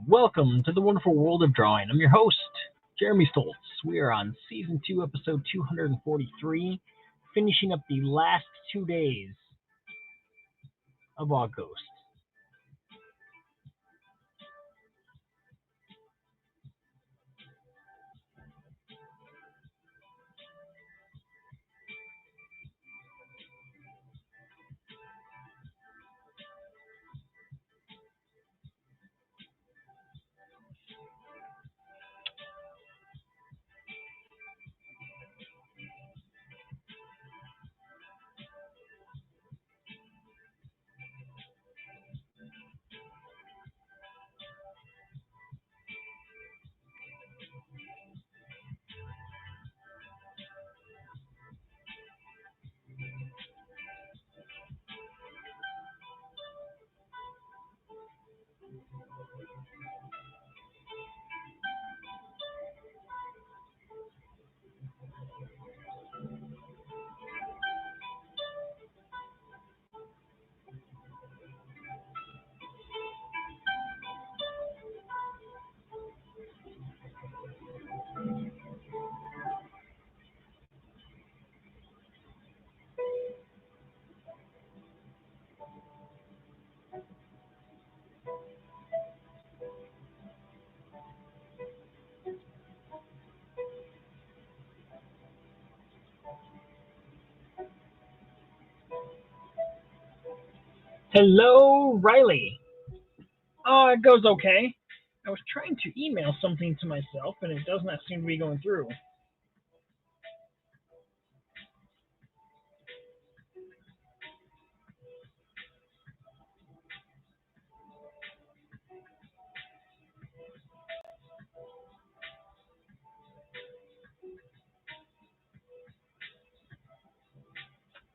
Welcome to the wonderful world of drawing. I'm your host, Jeremy Stoltz. We are on season 2, episode 243, finishing up the last 2 days of August. Hello, Riley. Oh, it goes okay. I was trying to email something to myself, and it does not seem to be going through.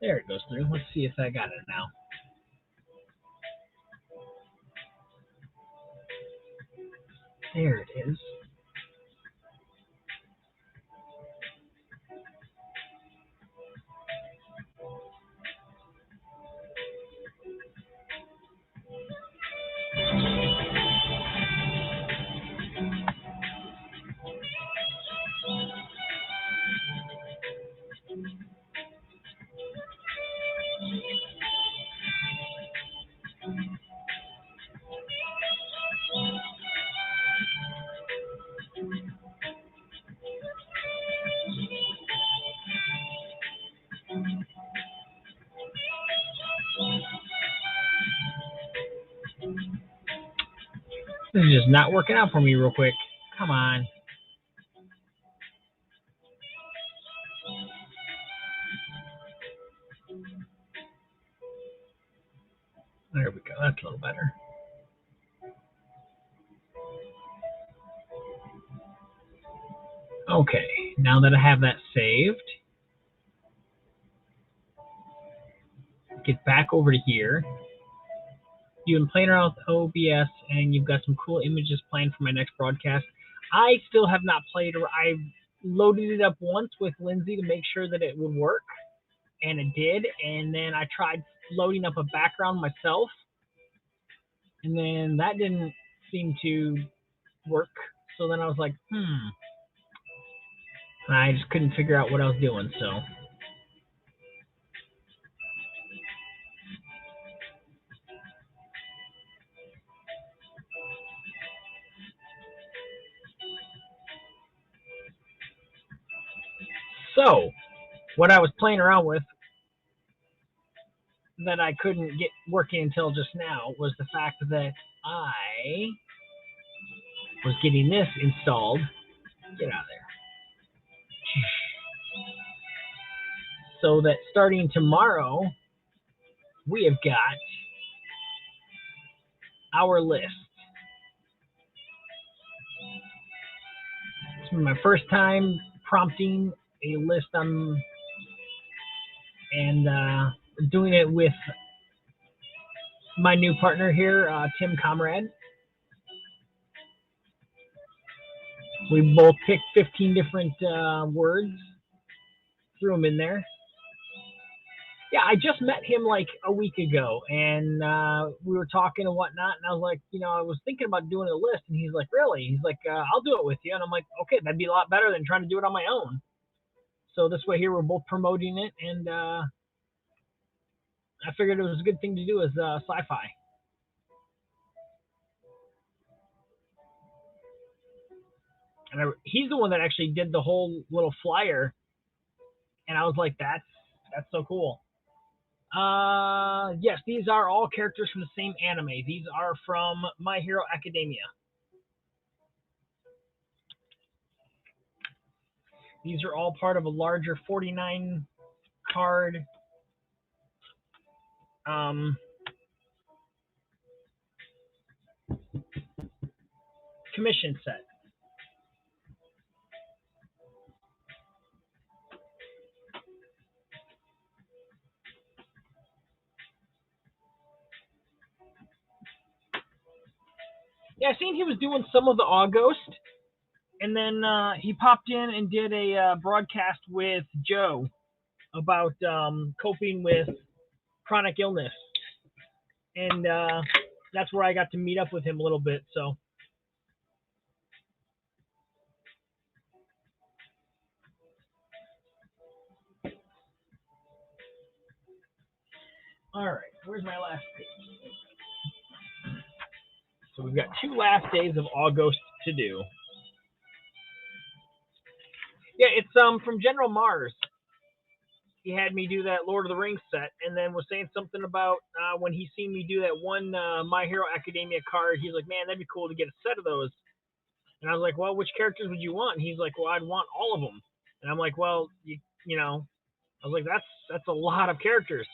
There it goes through. Let's see if I got it now. There it is. This is just not working out for me real quick. Come on. There we go. That's a little better. Okay, now that I have that saved, get back over to here. You've been playing around with OBS, and you've got some cool images planned for my next broadcast. I still have not played, or I loaded it up once with Lindsay to make sure that it would work, and it did. And then I tried loading up a background myself, and then that didn't seem to work. So then I was like, and I just couldn't figure out what I was doing, so. So, what I was playing around with that I couldn't get working until just now was the fact that I was getting this installed. Get out of there. So that starting tomorrow, we have got our list. It's my first time prompting a list and doing it with my new partner here, Tim Comrade. We both picked 15 different words, threw them in there. Yeah, I just met him like a week ago, and we were talking and whatnot. And I was like, I was thinking about doing a list, and he's like, really? He's like, I'll do it with you. And I'm like, okay, that'd be a lot better than trying to do it on my own. So this way here, we're both promoting it, and I figured it was a good thing to do as sci-fi. And he's the one that actually did the whole little flyer, and I was like, that's so cool. Yes, these are all characters from the same anime. These are from My Hero Academia. These are all part of a larger 49 card commission set. Yeah, I seen he was doing some of the August, and then he popped in and did a broadcast with Joe about coping with chronic illness, and that's where I got to meet up with him a little bit. So, all right, where's my last page? So we've got 2 last days of August to do. Yeah, it's from General Mars. He had me do that Lord of the Rings set, and then was saying something about when he seen me do that one My Hero Academia card. He's like, "Man, that'd be cool to get a set of those." And I was like, "Well, which characters would you want?" And he's like, "Well, I'd want all of them." And I'm like, "Well, I was like, that's a lot of characters."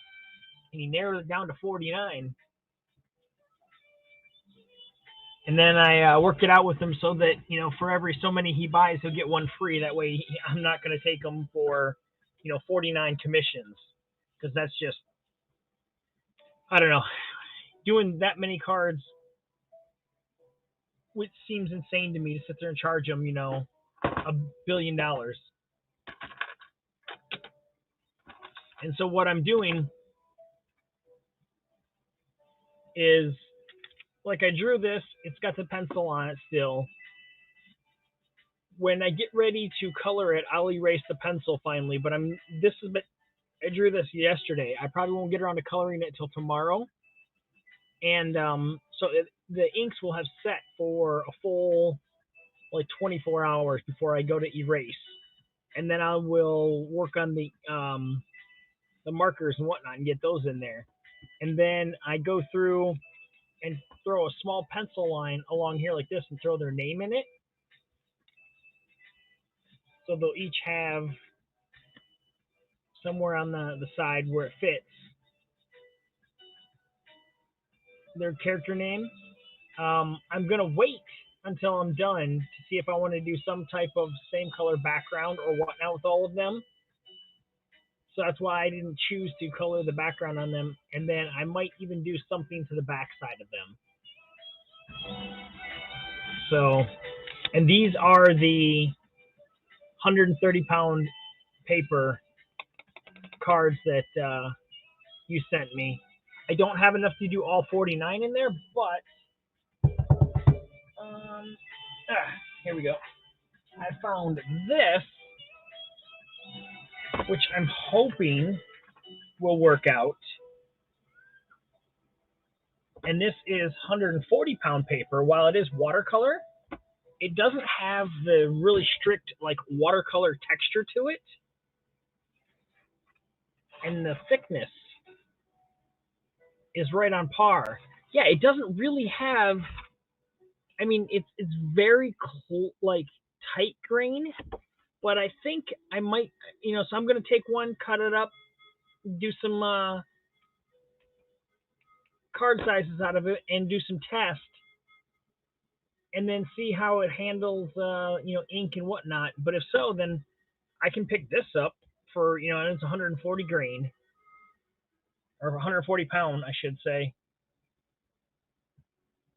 And he narrowed it down to 49. And then I worked it out with him so that for every so many he buys, he'll get one free. That way, I'm not going to take them for 49 commissions, because that's just, I don't know, doing that many cards, which seems insane to me, to sit there and charge them $1 billion. And so what I'm doing is, like, I drew this. It's got the pencil on it still. When I get ready to color it, I'll erase the pencil finally. But I drew this yesterday. I probably won't get around to coloring it till tomorrow. And so the inks will have set for a full 24 hours before I go to erase. And then I will work on the markers and whatnot and get those in there. And then I go through and throw a small pencil line along here like this and throw their name in it. So they'll each have somewhere on the side where it fits their character name. I'm going to wait until I'm done to see if I want to do some type of same color background or whatnot with all of them. So that's why I didn't choose to color the background on them. And then I might even do something to the back side of them. So, and these are the 130-pound paper cards that you sent me. I don't have enough to do all 49 in there, but here we go. I found this, which I'm hoping will work out. And this is 140-pound paper. While it is watercolor, it doesn't have the really strict watercolor texture to it. And the thickness is right on par. Yeah, it doesn't really have, I mean, it's very tight grain, but I think I might, so I'm going to take one, cut it up, do some card sizes out of it, and do some tests, and then see how it handles, ink and whatnot. But if so, then I can pick this up for, and it's 140 grain, or 140 pound, I should say.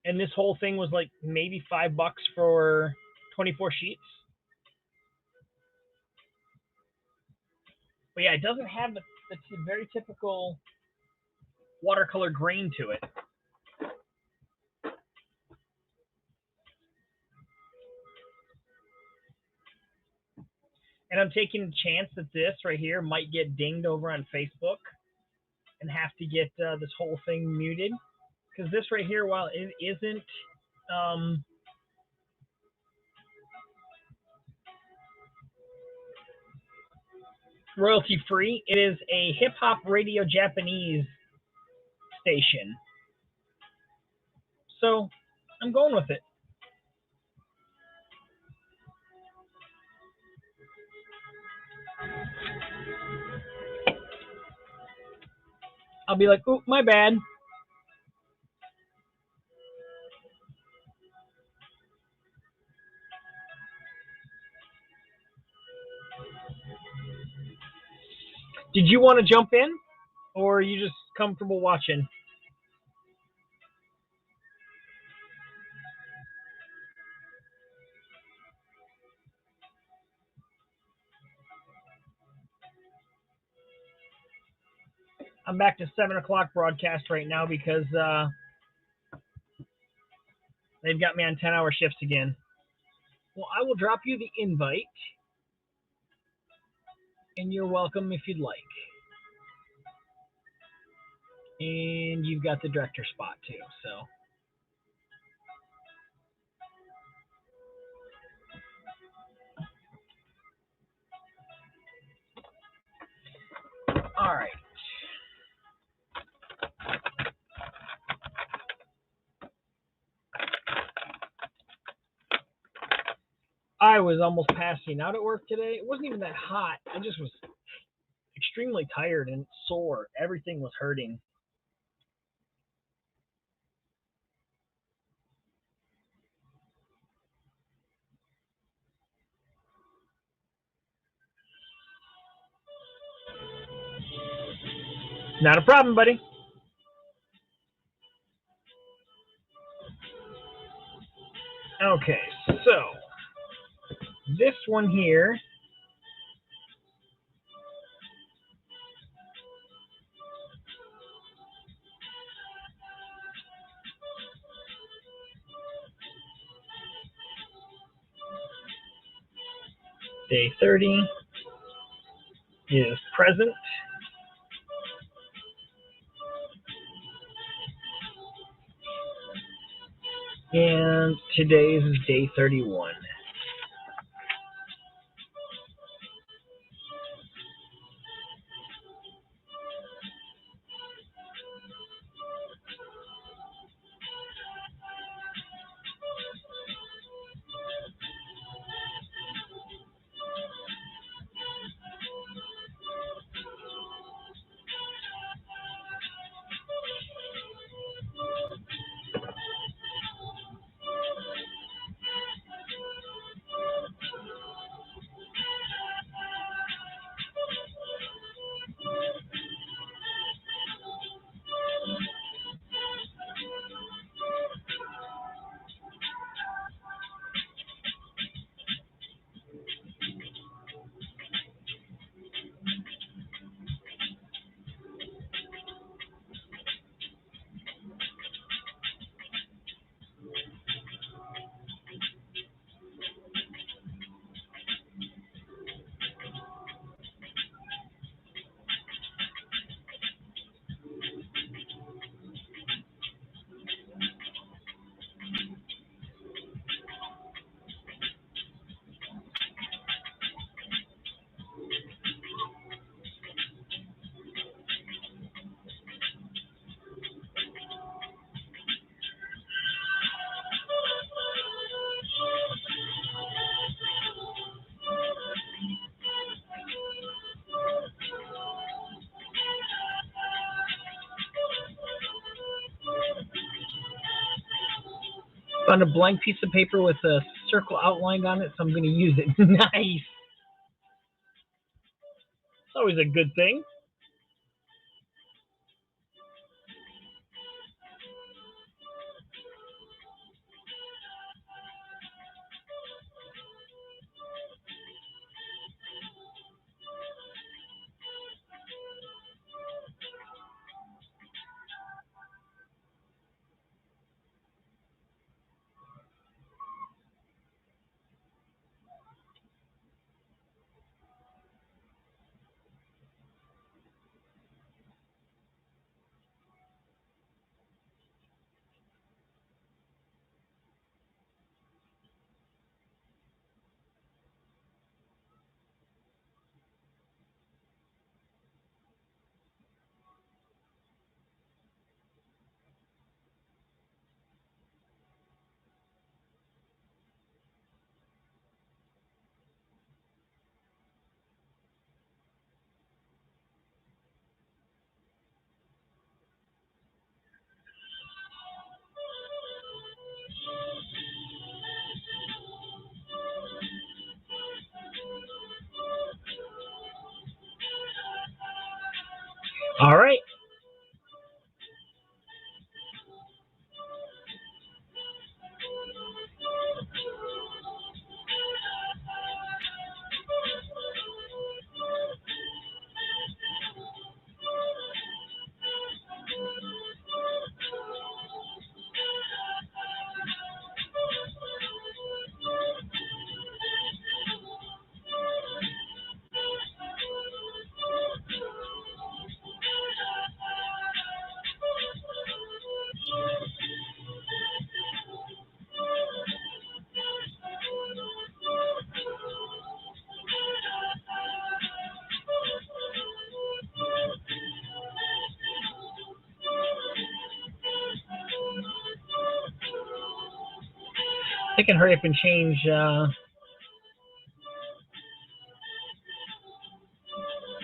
And this whole thing was maybe $5 for 24 sheets. But yeah, it doesn't have the the very typical watercolor grain to it. And I'm taking a chance that this right here might get dinged over on Facebook and have to get this whole thing muted. Because this right here, while it isn't royalty free, it is a hip hop radio Japanese station. So I'm going with it. I'll be like, "Oop, my bad." Did you want to jump in, or are you just comfortable watching? I'm back to 7 o'clock broadcast right now because they've got me on 10-hour shifts again. Well, I will drop you the invite, and you're welcome if you'd like. And you've got the director spot too, so. All right. I was almost passing out at work today. It wasn't even that hot. I just was extremely tired and sore. Everything was hurting. Not a problem, buddy. Okay, so this one here day 30 is present. And today's is day 31. Found a blank piece of paper with a circle outlined on it, so I'm going to use it. Nice. It's always a good thing. All right. I can hurry up and change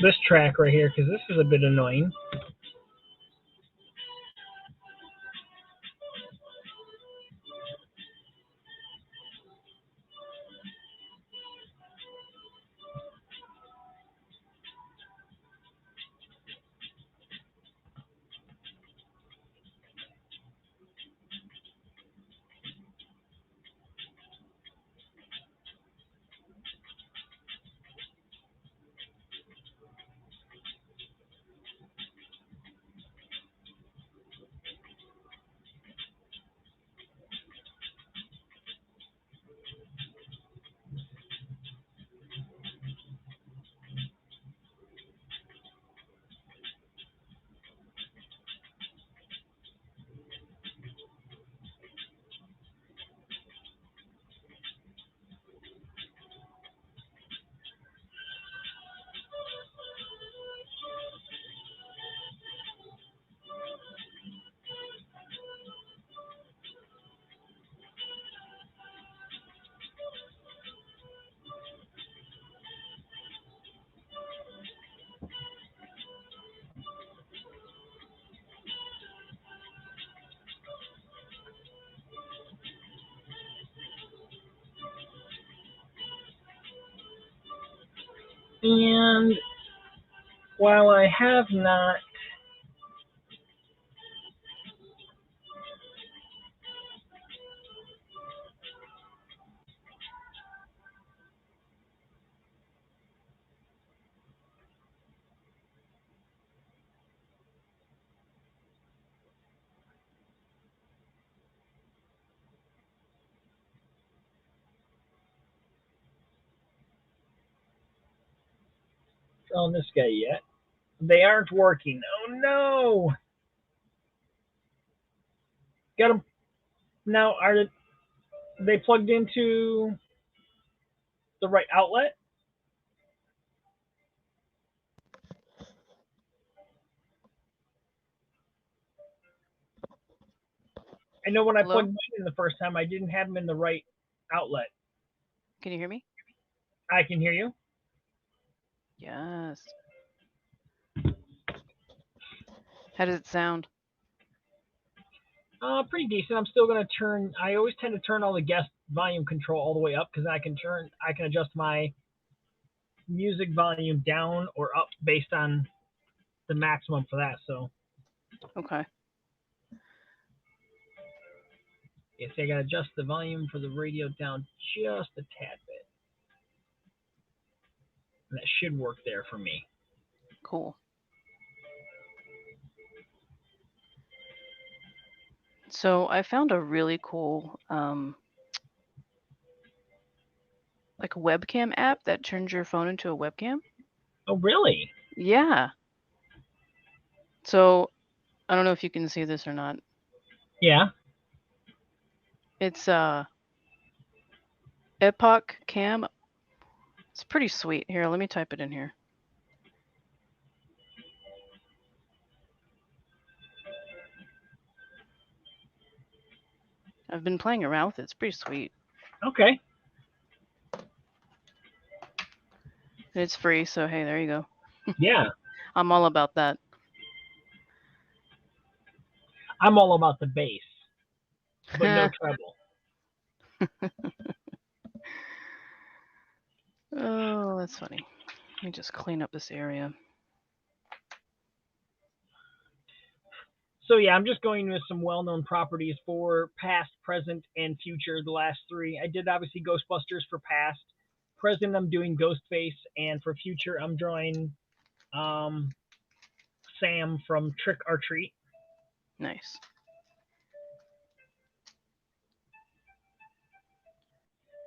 this track right here because this is a bit annoying. And while I have not on this guy yet, they aren't working. Oh no! Got them now. Are they plugged into the right outlet? I know when I Hello? plugged mine in the first time, I didn't have them in the right outlet. Can you hear me? I can hear you. Yes. How does it sound? Pretty decent. I'm still gonna turn. I always tend to turn all the guest volume control all the way up because I can adjust my music volume down or up based on the maximum for that. So Okay. yes, I gotta adjust the volume for the radio down just a tad bit, and that should work there for me. Cool. So I found a really cool like a webcam app that turns your phone into a webcam. Oh, really? Yeah. So I don't know if you can see this or not. Yeah. It's Epoch Cam. It's pretty sweet. Here, let me type it in here. I've been playing around with it. It's pretty sweet. Okay. And it's free, so hey, there you go. Yeah. I'm all about that. I'm all about the bass, but no treble. Oh, that's funny. Let me just clean up this area. So yeah, I'm just going with some well-known properties for past, present, and future. The last three, I did obviously Ghostbusters for past. Present, I'm doing Ghostface, and for future, I'm drawing um, Sam from Trick or Treat. Nice.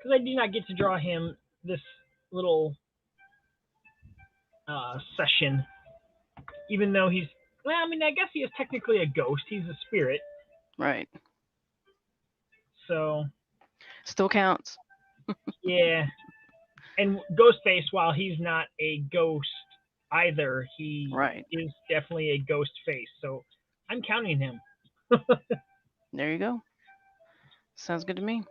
Because I do not get to draw him this little session, even though he's. Well, I mean, I guess he is technically a ghost. He's a spirit, Right. so Still counts. yeah. And Ghostface, while he's not a ghost either, he Right. is definitely a ghost face. So I'm counting him There you go. Sounds good to me.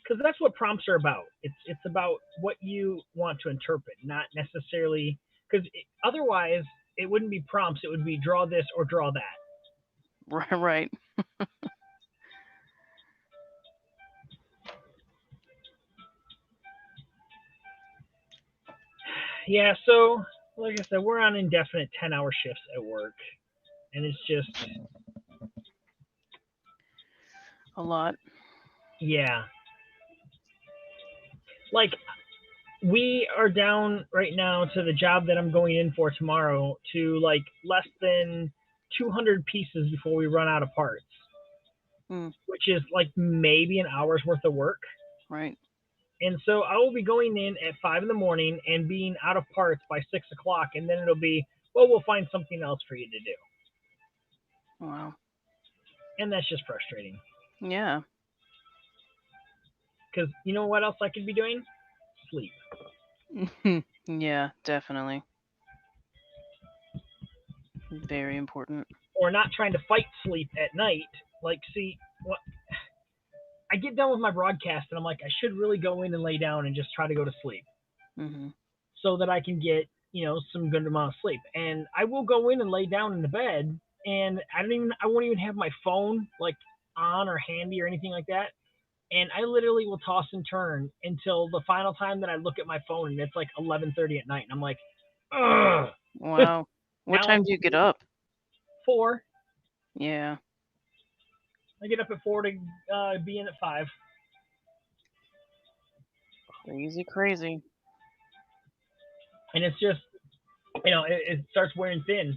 because that's what prompts are about. It's about what you want to interpret, not necessarily because otherwise it wouldn't be prompts. It would be draw this or draw that. Right. Yeah. So like I said, we're on indefinite 10-hour shifts at work, and it's just A lot. yeah. Like we are down right now to the job that I'm going in for tomorrow to like less than 200 pieces before we run out of parts, which is like maybe an hour's worth of work. Right. And so I will be going in at 5 in the morning and being out of parts by 6 o'clock, and then it'll be, well, we'll find something else for you to do. Wow. And that's just frustrating. Yeah. Because you know what else I could be doing? Sleep. Yeah, definitely. Very important. Or not trying to fight sleep at night. Like, see, what I get done with my broadcast and I'm like, I should really go in and lay down and just try to go to sleep so that I can get, some good amount of sleep. And I will go in and lay down in the bed and I won't even have my phone like on or handy or anything like that. And I literally will toss and turn until the final time that I look at my phone and it's like 11:30 at night. And I'm like, ugh. Wow. What Now time do you get up? 4. Yeah. I get up at 4 to be in at 5. Crazy. And it's just, it starts wearing thin.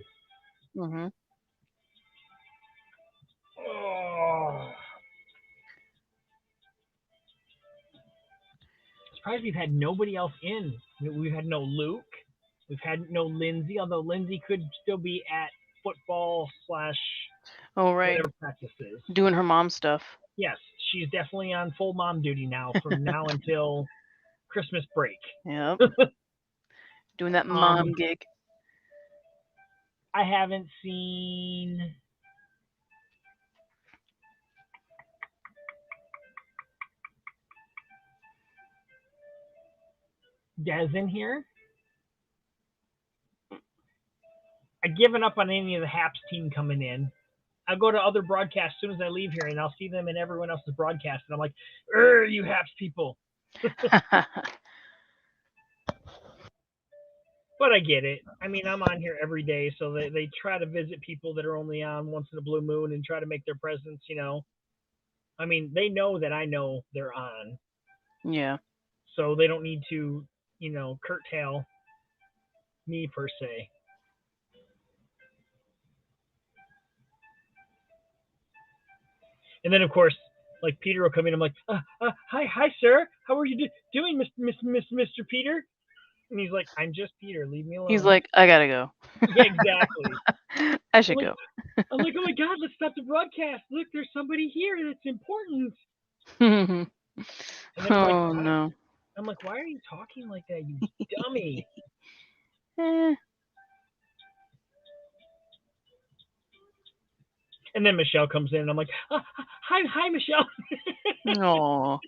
Mm-hmm. Oh. Surprised we've had nobody else in. We've had no Luke. We've had no Lindsay, although Lindsay could still be at football / Oh, right. whatever practices. Doing her mom stuff. Yes, she's definitely on full mom duty now from now until Christmas break. Yep. Doing that mom gig. I haven't seen Des in here. I've given up on any of the Haps team coming in. I'll go to other broadcasts as soon as I leave here, and I'll see them in everyone else's broadcast, and I'm like, you Haps people. But I get it. I mean, I'm on here every day, so they try to visit people that are only on once in a blue moon and try to make their presence, I mean, they know that I know they're on. Yeah. So they don't need to, curtail me per se. And then, of course, like Peter will come in. I'm like, hi, sir. How are you doing, Mr. Peter? And he's like, I'm just Peter. Leave me alone. He's like, I gotta go. Yeah, exactly. I should go. I'm like, oh my God, let's stop the broadcast. Look, there's somebody here that's important. Oh, no. I'm like, why are you talking like that, you dummy? And then Michelle comes in, and I'm like, hi, Michelle. Oh.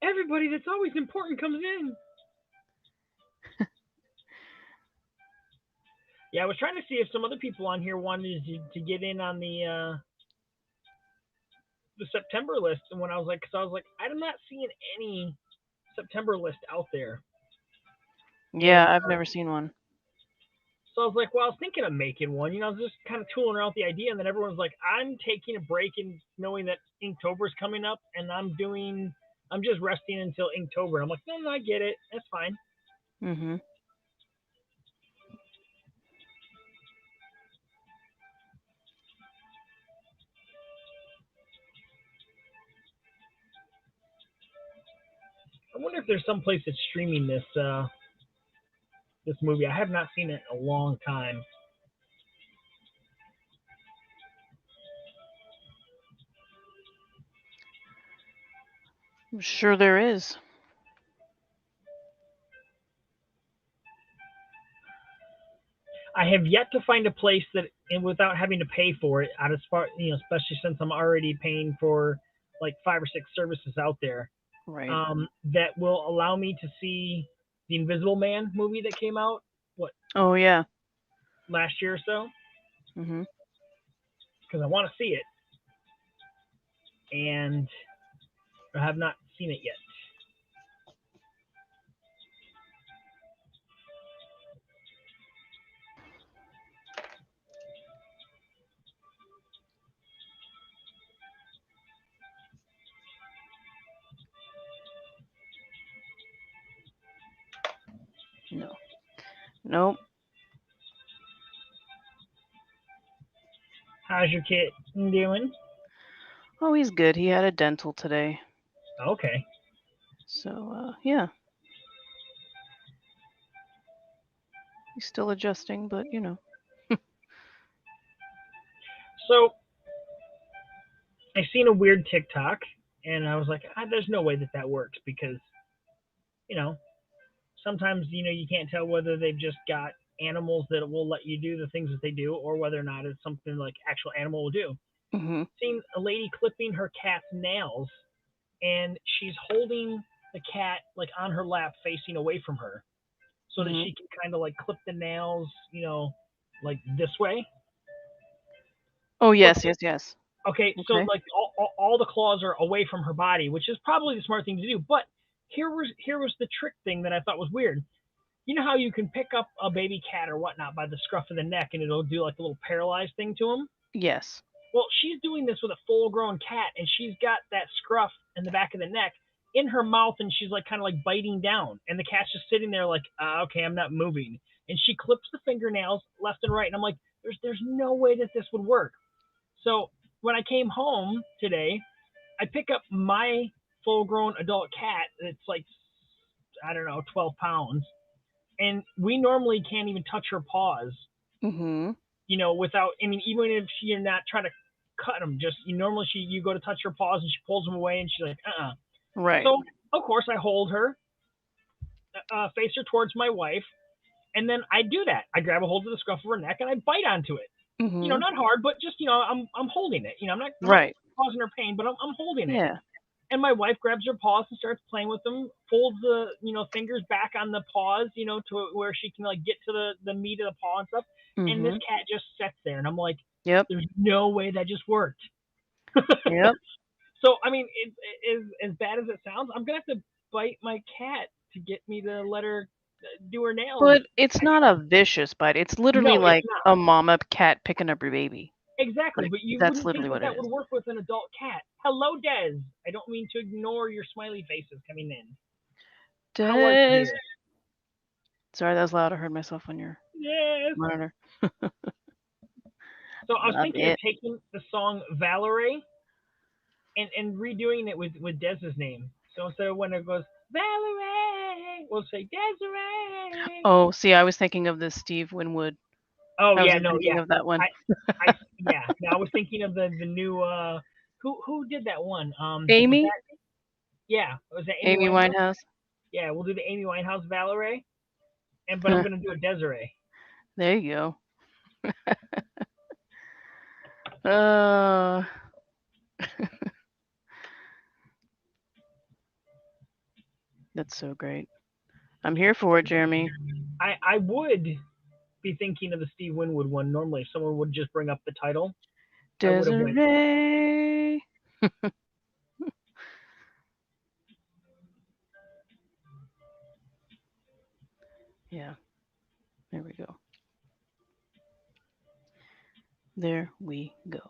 Everybody that's always important comes in. Yeah, I was trying to see if some other people on here wanted to get in on the September list, and when I was like, I'm not seeing any September list out there. Yeah, I've never seen one. So I was like, well, I was thinking of making one. I was just kind of tooling around with the idea, and then everyone's like, I'm taking a break and knowing that Inktober's coming up, and I'm just resting until Inktober. I'm like, no, no, I get it. That's fine. Mm-hmm. I wonder if there's some place that's streaming this movie. I have not seen it in a long time. I'm sure there is. I have yet to find a place that, and without having to pay for it, out as far especially since I'm already paying for like 5 or 6 services out there, Right. that will allow me to see the Invisible Man movie that came out what Oh yeah. last year or so, Mm-hmm. because I want to see it, and I have not seen it yet. No. Nope. How's your kid doing? Oh, he's good. He had a dental today. Okay. So yeah. He's still adjusting, but So I seen a weird TikTok, and I was like, there's no way that that works because you know sometimes you can't tell whether they've just got animals that will let you do the things that they do, or whether or not it's something like actual animal will do. Mm-hmm. Seen a lady clipping her cat's nails, and she's holding the cat like on her lap, facing away from her, so that Mm-hmm. she can kind of like clip the nails, like this way. Oh But yes, yes, yes. okay, so Okay. like all the claws are away from her body, which is probably the smart thing to do. But here was the trick thing that I thought was weird. You know how you can pick up a baby cat or whatnot by the scruff of the neck, and it'll do like a little paralyzed thing to him. Yes. Well, she's doing this with a full-grown cat, and she's got that scruff in the back of the neck in her mouth, and she's like kind of like biting down, and the cat's just sitting there like, okay, I'm not moving, and she clips the fingernails left and right, and I'm like, there's no way that this would work. So when I came home today, I pick up my full-grown adult cat. It's like, I don't know, 12 pounds, and we normally can't even touch her paws, Mm-hmm. without. I mean, even if you're not trying to cut them, just normally you go to touch her paws and she pulls them away, and she's like, Right. So of course I hold her, face her towards my wife, and then I do that. I grab a hold of the scruff of her neck and I bite onto it. Mm-hmm. Not hard, but just I'm holding it. I'm not Right. causing her pain, but I'm holding it. Yeah. And my wife grabs her paws and starts playing with them, folds the fingers back on the paws, to where she can like get to the meat of the paw and stuff. And this Mm-hmm. cat just sits there, and I'm like, Yep. there's no way that just worked. Yep. So I mean, as bad as it sounds, I'm gonna have to bite my cat to get me to let her do her nails. But it's not a vicious bite. It's literally No, it's like not. a mama cat picking up your baby. Exactly, Like but you that's wouldn't think literally that what it that would is. work with an adult cat. Hello, Des. I don't mean to ignore your smiley faces coming in. How are you, Des. dear? Sorry, that was loud. I heard myself on your Yes. monitor. So I was Love thinking of it. taking the song Valerie and redoing it with Dez's name. So instead of when it goes Valerie, we'll say Desiree. Oh, see, I was thinking of the Steve Winwood. Oh I yeah, wasn't no, thinking yeah. of that one. Yeah. No, I was thinking of the new who did that one? Was Amy? that was that Amy Amy Winehouse? Winehouse. Yeah, we'll do the Amy Winehouse Valerie, but I'm Huh, gonna do a Desiree. there you go. That's so great. I'm here for it, Jeremy. I would be thinking of the Steve Winwood one. Normally, if someone would just bring up the title, I would have went. Desiree. Yeah, there we go. There we go.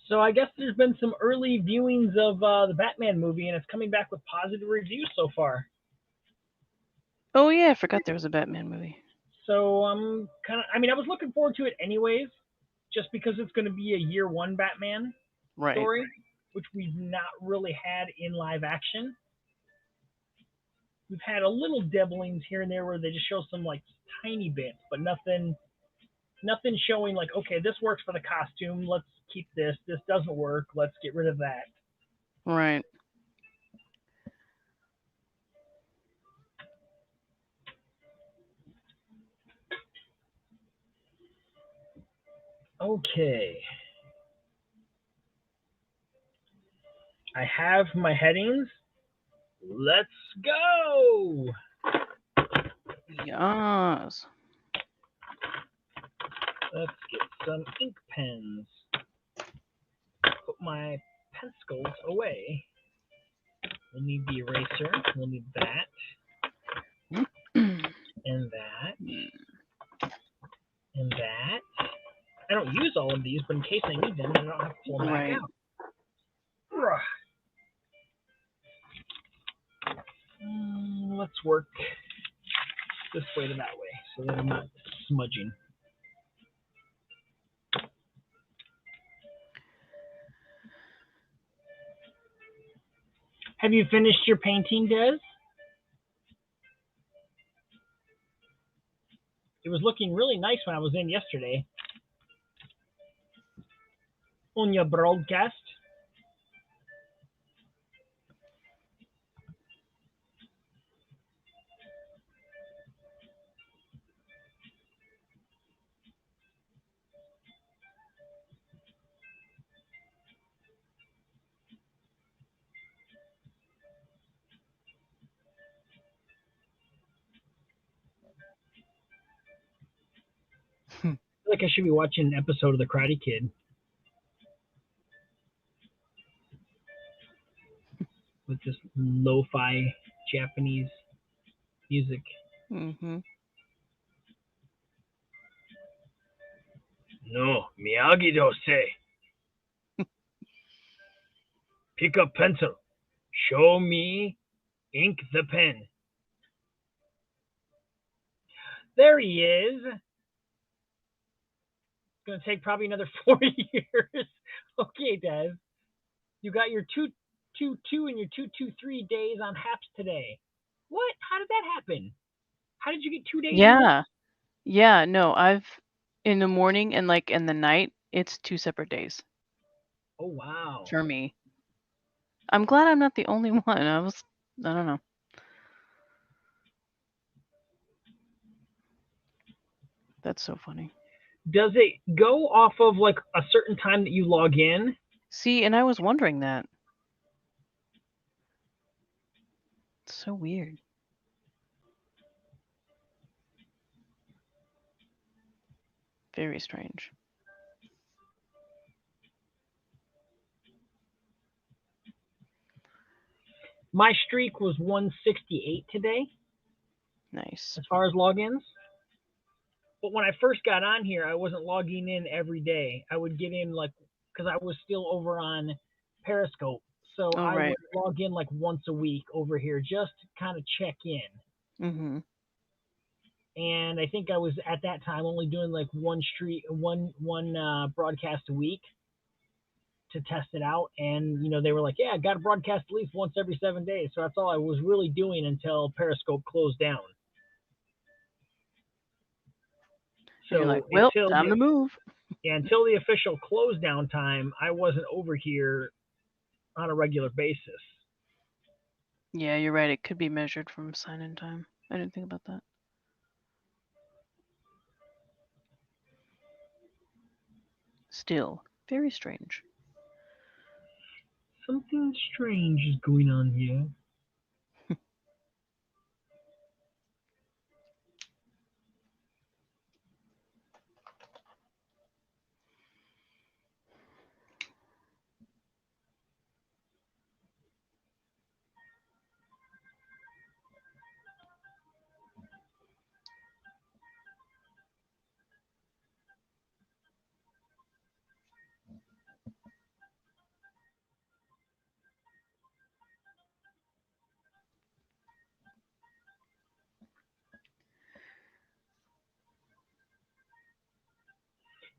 So I guess there's been some early viewings of the Batman movie, and it's coming back with positive reviews so far. Oh yeah, I forgot there was a Batman movie. So I'm kind of, I mean, I was looking forward to it anyways, just because it's going to be a year one Batman Right. story, which we've not really had in live action. We've had a little dabblings here and there where they just show some like tiny bits, but nothing showing like, okay, this works for the costume, let's keep this. This doesn't work, let's get rid of that. Right. Okay. I have my headings. Let's go. Yes. Let's get some ink pens. Put my pencils away. We'll need the eraser. We'll need that. And that. And that. I don't use all of these, but in case I need them, I don't have to pull them back out. Let's work this way to that way so that I'm not smudging. Have you finished your painting, Des? It was looking really nice when I was in yesterday. On your broadcast. I feel like I should be watching an episode of The Karate Kid. With this lo-fi Japanese music. Mm-hmm. No, Miyagi-do-say. Pick up pencil. Show me ink the pen. There he is. It's going to take probably another 40 years. Okay, Des. You got your 222 and your 223 days on HAPS today. What? How did that happen? How did you get 2 days? Yeah. Yeah, no, I've in the morning and like in the night, it's 2 separate days Oh, wow. for me. I'm glad I'm not the only one. I don't know. That's so funny. Does it go off of like a certain time that you log in? See, and I was wondering that. It's so weird. Very strange. My streak was 168 today. Nice. As far as logins. But when I first got on here, I wasn't logging in every day. I would get in like, because I was still over on Periscope. So I would log in like once a week over here just to kind of check in. Mm-hmm. And I think I was at that time only doing like one broadcast a week to test it out. And, you know, they were like, yeah, I got to broadcast at least once every 7 days. So that's all I was really doing until Periscope closed down. So you're like, well, time to move. Yeah, until the official close down time, I wasn't over here on a regular basis. Yeah, you're right. It could be measured from sign-in time. I didn't think about that. Still, very strange. Something strange is going on here.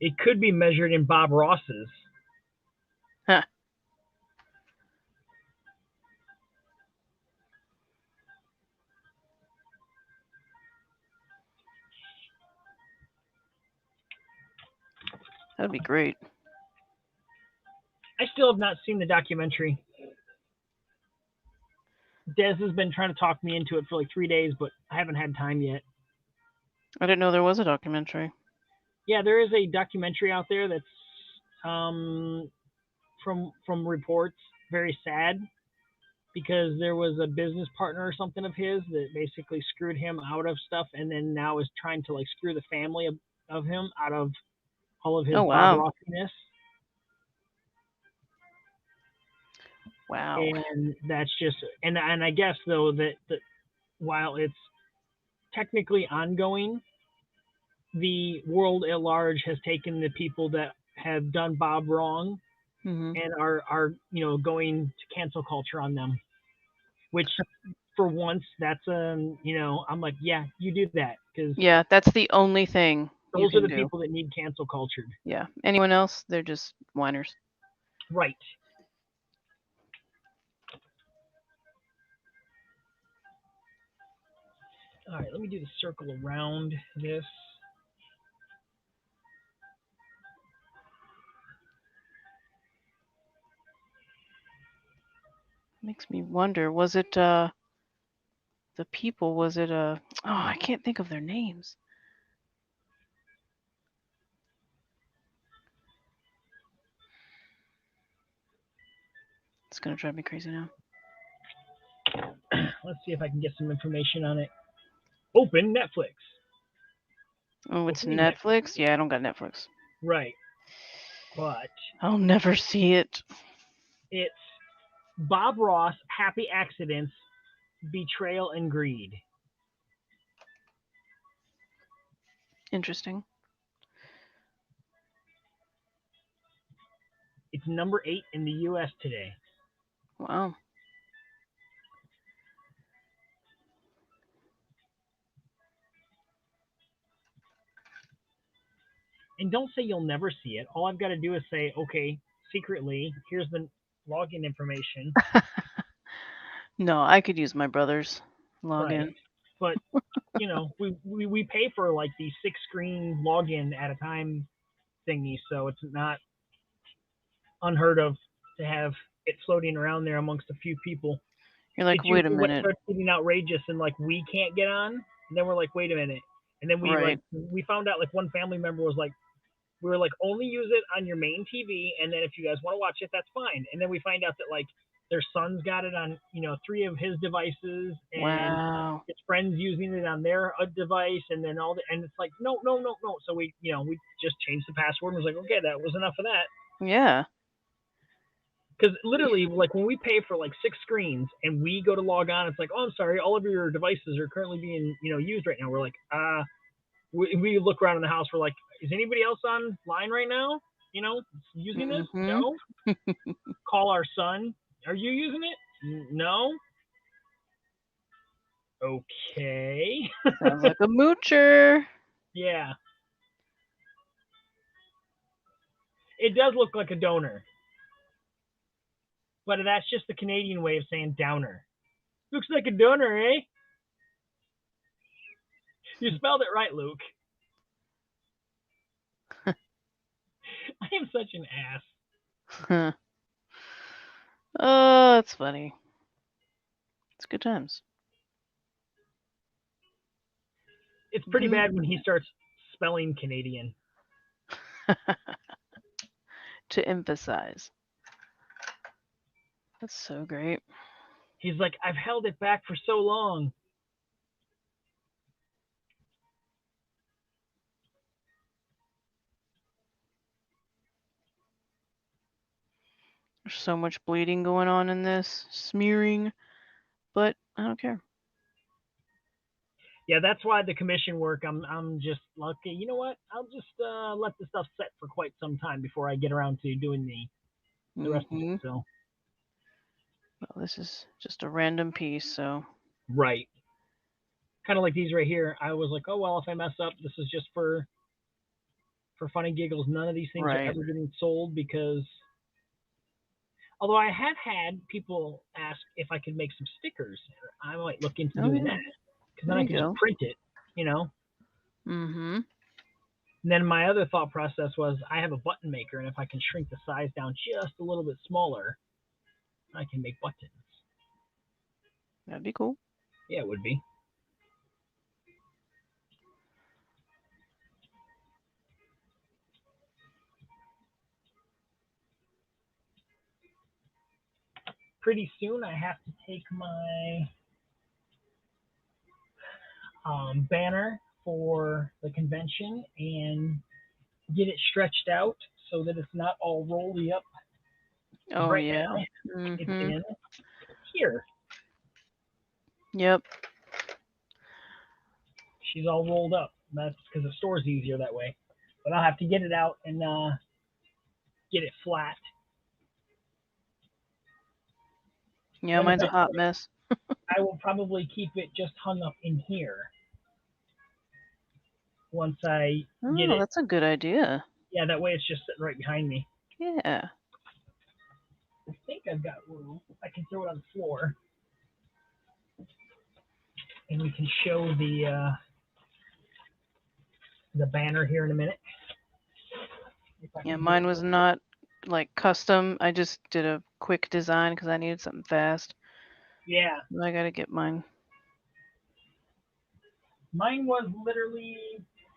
It could be measured in Bob Ross's. Huh. That'd be great. I still have not seen the documentary. Des has been trying to talk me into it for like 3 days, but I haven't had time yet. I didn't know there was a documentary. Yeah, there is a documentary out there that's from reports very sad because there was a business partner or something of his that basically screwed him out of stuff, and then now is trying to like screw the family of him out of all of his Oh, Bob wow. Rossiness. Wow. And that's just and I guess though that while it's technically ongoing, the world at large has taken the people that have done Bob wrong Hmm. and are going to cancel culture on them, which for once that's I'm like, yeah, you do that because Yeah, that's the only thing you those are can the do. people that need cancel cultured. Yeah. Anyone else, they're just whiners. Right. All right, let me do the circle around this. Makes me wonder, was it the people, was it oh, I can't think of their names. It's gonna drive me crazy now. Let's see if I can get some information on it. Open Netflix. Oh, it's Opening Netflix? Yeah, I don't got Netflix. Right. But I'll never see it. it's Bob Ross, Happy Accidents, Betrayal and Greed. Interesting. It's number 8 in the U.S. today. Wow. And don't say you'll never see it. All I've got to do is say, okay, secretly, here's the login information. No, I could use my brother's login. Right. But, we pay for like the 6-screen login at a time thingy, so it's not unheard of to have it floating around there amongst a few people. You're like, It's wait a usually when it minute. starts getting outrageous and like we can't get on, and then we're like, wait a minute. And then Right. we found out like one family member was like, we were like, only use it on your main TV, and then if you guys want to watch it, that's fine. And then we find out that like their son's got it on 3 of his devices, and Wow. his friends using it on their device, and then and it's like no. So we just changed the password and was like, okay, that was enough of that. Yeah. Because literally, like when we pay for like 6 screens and we go to log on, it's like, oh, I'm sorry, all of your devices are currently being used right now. We're like, we look around in the house. We're like, is anybody else online right now? Using this? Mhm. No. Call our son. Are you using it? No. Okay. Sounds like a moocher. Yeah. It does look like a donor, but that's just the Canadian way of saying downer. Looks like a donor, eh? You spelled it right, Luke. I am such an ass. Huh. Oh, that's funny. It's good times. It's pretty bad when he starts spelling Canadian. To emphasize. That's so great. He's like, I've held it back for so long. There's so much bleeding going on in this, smearing, but I don't care. Yeah, that's why the commission work. I'm just like, okay, you know what? I'll just let the stuff set for quite some time before I get around to doing the rest of it. So Well, this is just a random piece, so right, kind of like these right here. I was like, oh well, if I mess up, this is just for for fun and giggles. None of these things are Right. ever getting sold because, although I have had people ask if I could make some stickers, I might look into Oh, doing yeah. that because then There I you can just go. print it, you know. Mm-hmm. And then my other thought process was I have a button maker, and if I can shrink the size down just a little bit smaller, I can make buttons. That'd be cool. Yeah, it would be. Pretty soon I have to take my banner for the convention and get it stretched out so that it's not all rolly up. 'Cause Oh, right yeah. now it's Mm-hmm. in here. Yep. She's all rolled up. That's because the store's easier that way. But I'll have to get it out and get it flat. Yeah, Then mine's a hot eventually mess. I will probably keep it just hung up in here once I get Oh, it. that's a good idea. Yeah, that way it's just sitting right behind me. Yeah. I think I've got room. I can throw it on the floor. And we can show the banner here in a minute. Yeah, mine was not like custom. I just did a quick design because I needed something fast. Yeah, I gotta get mine. mine was literally,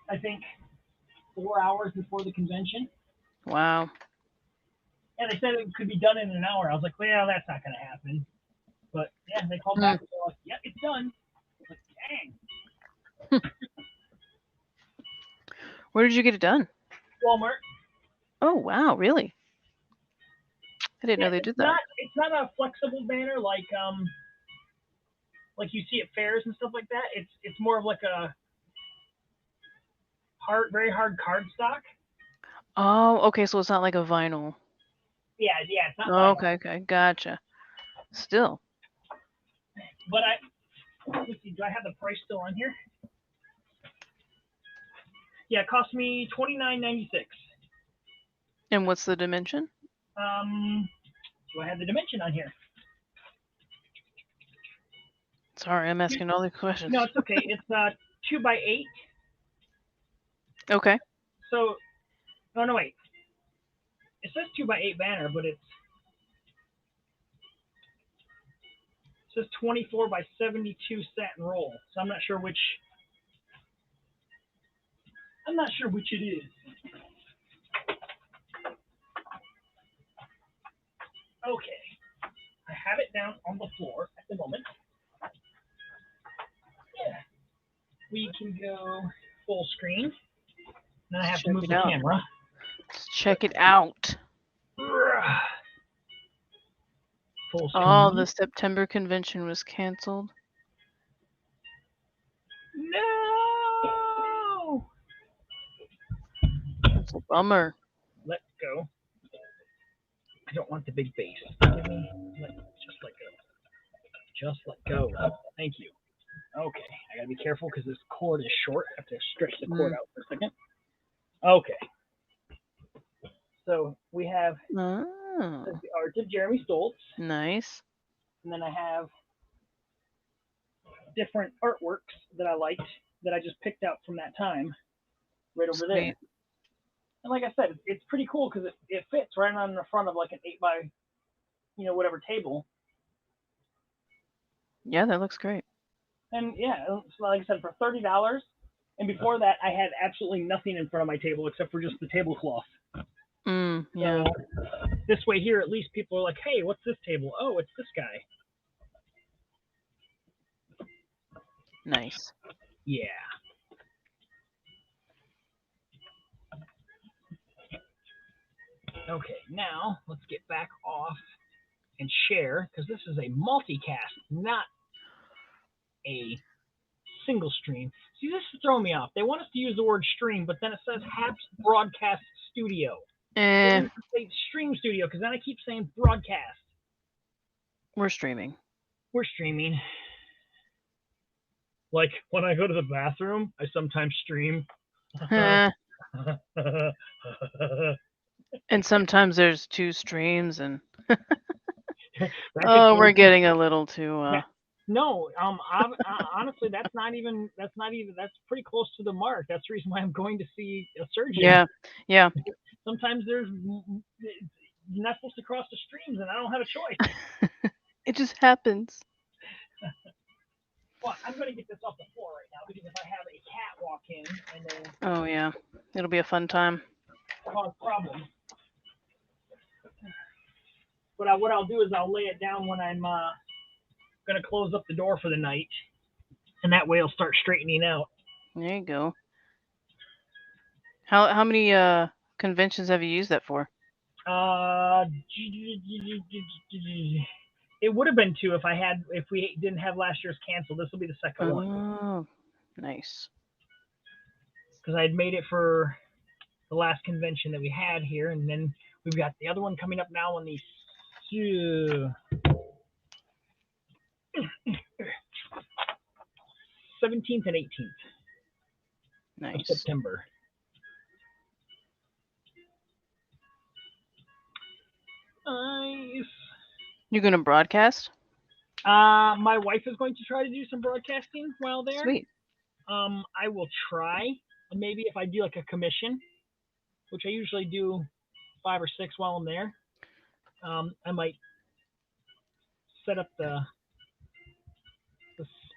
I think, 4 hours before the convention. Wow. And they said it could be done in an hour. I was like, well, that's not going to happen. But yeah, they called back and they're like, yep, it's done. I was like, dang. Where did you get it done? Walmart. Oh, wow, really? I didn't know they did that. It's not a flexible banner like you see at fairs and stuff like that. It's more of like a very hard cardstock. Oh, okay, so it's not like a vinyl. Yeah, it's not Oh, vinyl. okay, gotcha. Still. But let's see, do I have the price still on here? Yeah, it cost me $29.96. And what's the dimension? Do I have the dimension on here? Sorry, I'm asking all the questions. No, it's okay. It's 2x8. Okay. So, oh no, wait. It says 2x8 banner, but it says 24 by 72 satin roll. So I'm not sure which. It is. Okay, I have it down on the floor at the moment. Yeah, we can go full screen. Then I have to move the camera. Let's check it out. Full screen. Oh, the September convention was canceled. No! That's a bummer. Let go. I don't want the big base. Just let go. Just let go. Thank you. Okay, I gotta be careful because this cord is short. I have to stretch the cord out for a second. Okay. So we have the art of Jeremy Stoltz. Nice. And then I have different artworks that I liked that I just picked out from that time right over there. And like I said, it's pretty cool because it fits right on the front of like an 8 by, whatever table. Yeah, that looks great. And yeah, so like I said, for $30. And before that, I had absolutely nothing in front of my table except for just the tablecloth. Yeah. So this way here, at least people are like, hey, what's this table? Oh, it's this guy. Nice. Yeah. Okay, now let's get back off and share, because this is a multicast, not a single stream. See, this is throwing me off. They want us to use the word stream, but then it says Haps Broadcast Studio. Say stream studio, because then I keep saying broadcast. We're streaming. We're streaming. Like, when I go to the bathroom, I sometimes stream. And sometimes there's 2 streams, and That gets oh, we're really getting a little too. no, honestly, that's pretty close to the mark. That's the reason why I'm going to see a surgeon. Yeah. Sometimes you're not supposed to cross the streams, and I don't have a choice. It just happens. Well, I'm going to get this off the floor right now because if I have a cat walk in and then Oh yeah, it'll be a fun time. cause problems. But what I'll do is I'll lay it down when I'm going to close up the door for the night, and that way it'll start straightening out. There you go. How many conventions have you used that for? It would have been 2 if we didn't have last year's canceled. This will be the second one Oh, nice. because I had made it for the last convention that we had here, and then we've got the other one coming up now on the 17th and 18th of Nice. September. Nice. You gonna broadcast? My wife is going to try to do some broadcasting while there. Sweet. I will try. Maybe if I do like a commission, which I usually do 5 or 6 while I'm there, I might set up the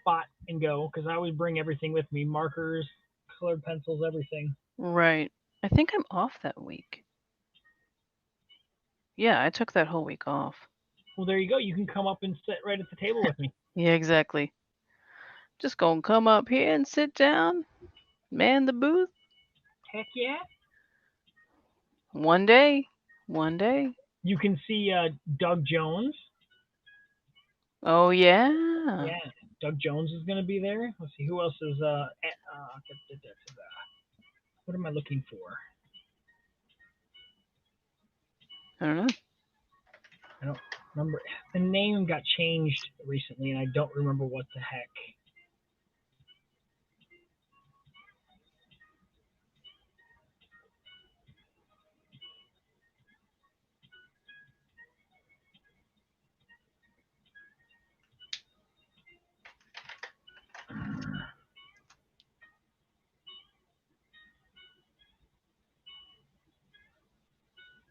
spot and go because I always bring everything with me: markers, colored pencils, everything. Right. I think I'm off that week. Yeah, I took that whole week off. Well, there you go. You can come up and sit right at the table with me. Yeah, exactly. Just gonna come up here and sit down, man the booth. Heck yeah. One day. One day. You can see Doug Jones. Oh yeah. Yeah, Doug Jones is going to be there. Let's see who else is. What am I looking for? I don't know. I don't remember. The name got changed recently, and I don't remember what the heck.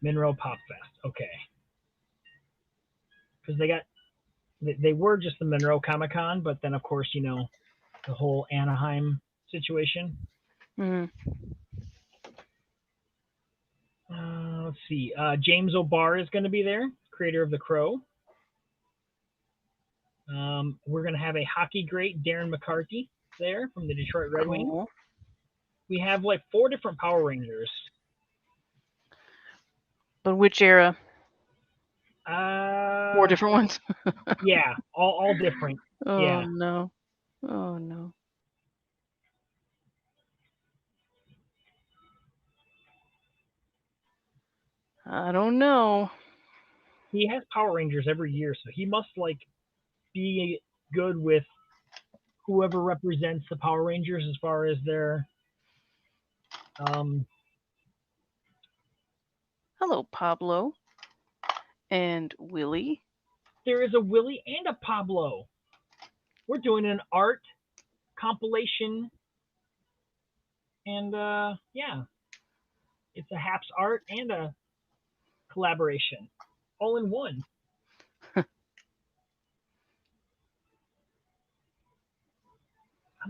Monroe Pop Fest. Okay. Because they were just the Monroe Comic Con, but then of course the whole Anaheim situation. Mm-hmm. Let's see. James O'Barr is going to be there, creator of The Crow. We're going to have a hockey great, Darren McCarthy, there from the Detroit Red Wings. Cool. We have like 4 different Power Rangers. But which era? 4 different ones? Yeah, all different. Oh Yeah. no. Oh no. I don't know. He has Power Rangers every year, so he must like be good with whoever represents the Power Rangers as far as their Hello, Pablo. And Willie. There is a Willie and a Pablo. We're doing an art compilation, and yeah, it's a Haps art and a collaboration, all in one. I'm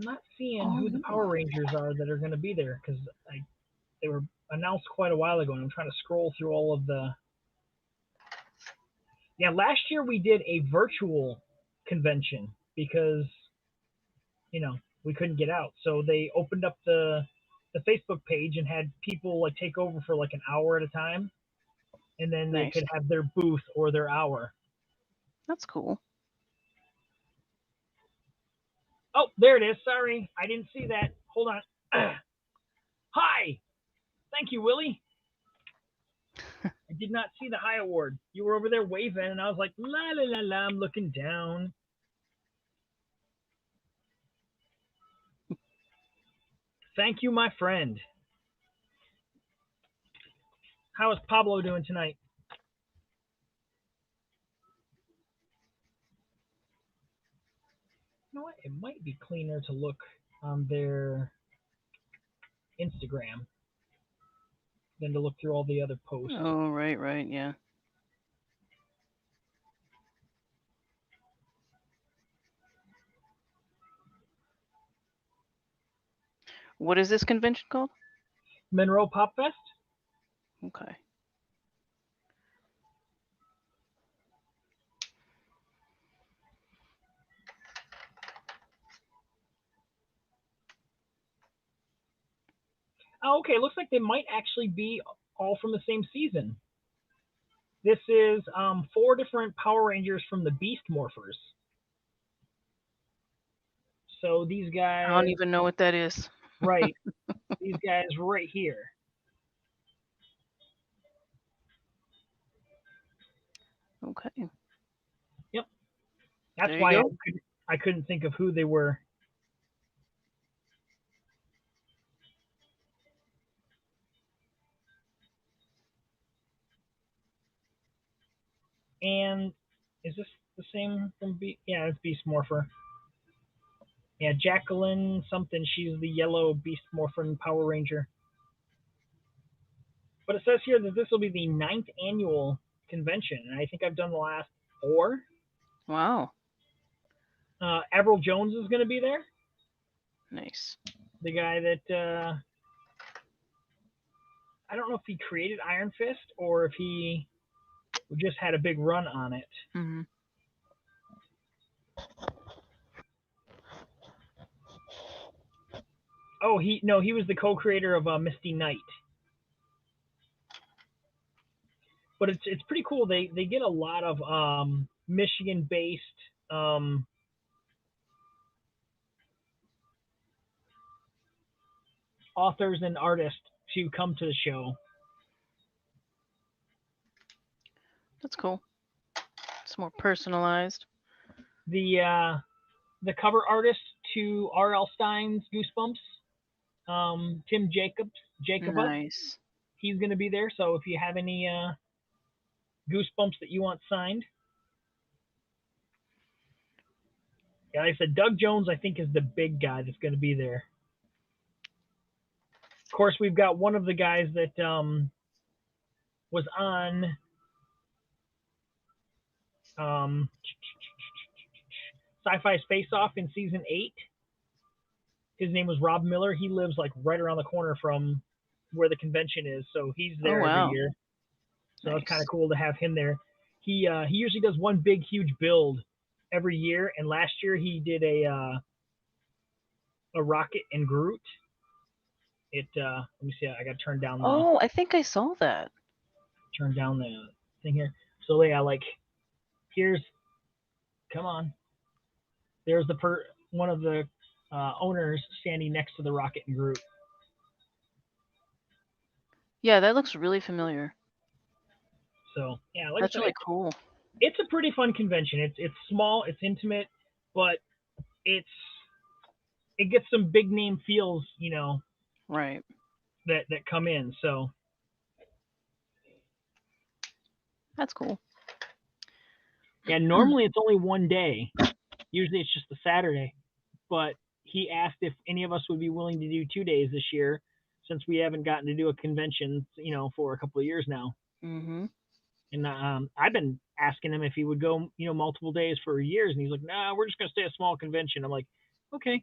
not seeing who the Power Rangers are that are going to be there because they were announced quite a while ago, and I'm trying to scroll through all of the. Yeah, last year we did a virtual convention because we couldn't get out, so they opened up the Facebook page and had people like take over for like an hour at a time, and then they could have their booth or their hour. That's cool. Oh, there it is. Sorry, I didn't see that. Hold on. Hi. Thank you, Willie. I did not see the high award. You were over there waving, and I was like, la la la la. I'm looking down. Thank you, my friend. How is Pablo doing tonight? You know what? It might be cleaner to look on their Instagram than to look through all the other posts. Oh, right, yeah. What is this convention called? Monroe Pop Fest? Okay. Oh, okay. Looks like they might actually be all from the same season. This is 4 different Power Rangers from the Beast Morphers. So these guys. I don't even know what that is. Right. These guys right here. Okay. Yep. That's There you why go. I couldn't think of who they were. And is this the same from Beast? Yeah, it's Beast Morpher. Yeah, Jacqueline something. She's the yellow Beast Morphin Power Ranger. But it says here that this will be the 9th annual convention, and I think I've done the last 4. Wow. Avril Jones is going to be there. Nice. The guy that I don't know if he created Iron Fist or if he just had a big run on it. Mm-hmm. Oh, he was the co-creator of Misty Knight. But it's pretty cool. They get a lot of Michigan-based authors and artists to come to the show. That's cool. It's more personalized. The cover artist to R.L. Stein's Goosebumps, Tim Jacobs. Nice. He's going to be there. So if you have any Goosebumps that you want signed, yeah, like I said, Doug Jones I think is the big guy that's going to be there. Of course, we've got one of the guys that was on Sci-Fi Space Off in season 8. His name was Rob Miller. He lives like right around the corner from where the convention is, so he's there every year. So nice. It's kind of cool to have him there. He usually does one big huge build every year, and last year he did a Rocket and Groot. Let me see. I got to turn down Oh, I think I saw that. Turn down the thing here. So yeah, like here's, come on. There's one of the owners standing next to the Rocket and Groot. Yeah, that looks really familiar. So yeah, like That's I said, really cool. It's a pretty fun convention. It's small, it's intimate, but it gets some big name feels, Right. that come in. So That's cool. yeah, normally it's only one day. Usually it's just a Saturday. But he asked if any of us would be willing to do 2 days this year, since we haven't gotten to do a convention, for a couple of years now. Mm-hmm. And I've been asking him if he would go, multiple days for years, and he's like, "Nah, we're just gonna stay a small convention." I'm like, okay.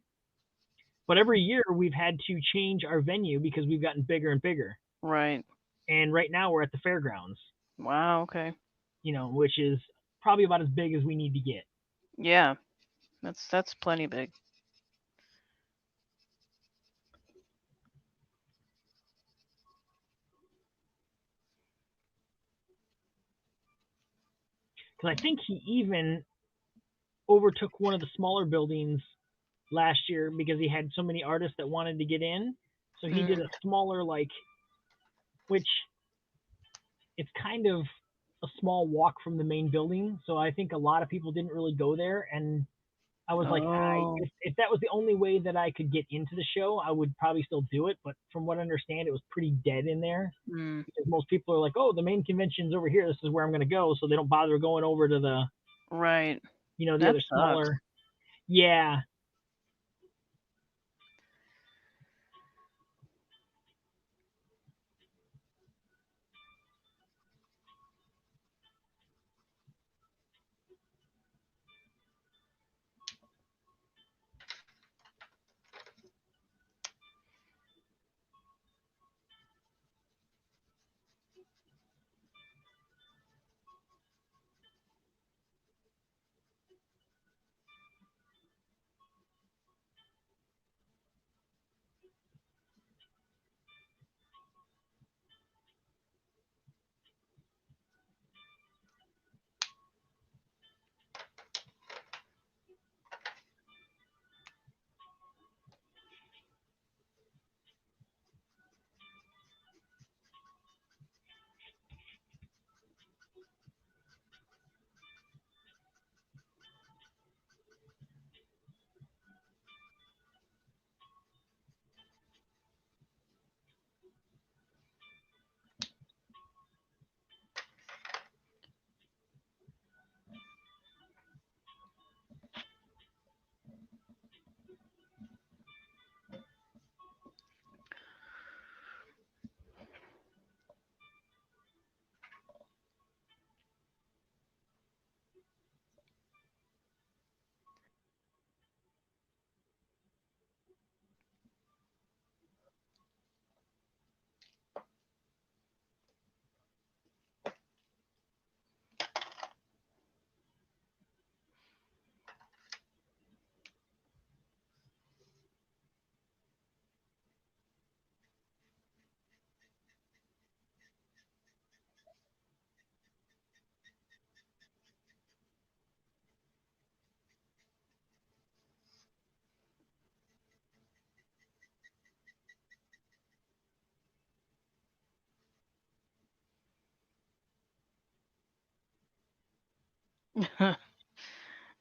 But every year we've had to change our venue because we've gotten bigger and bigger. Right. And right now we're at the fairgrounds. Wow. Okay. Which is probably about as big as we need to get. Yeah. That's plenty big. Because I think he even overtook one of the smaller buildings last year because he had so many artists that wanted to get in. So he did a smaller, which it's kind of a small walk from the main building. So I think a lot of people didn't really go there. And I was like, Oh. if that was the only way that I could get into the show, I would probably still do it. But from what I understand, it was pretty dead in there Mm, because most people are like, oh, the main convention's over here. This is where I'm going to go. So they don't bother going over to the, right. the That other sucks. smaller. Yeah.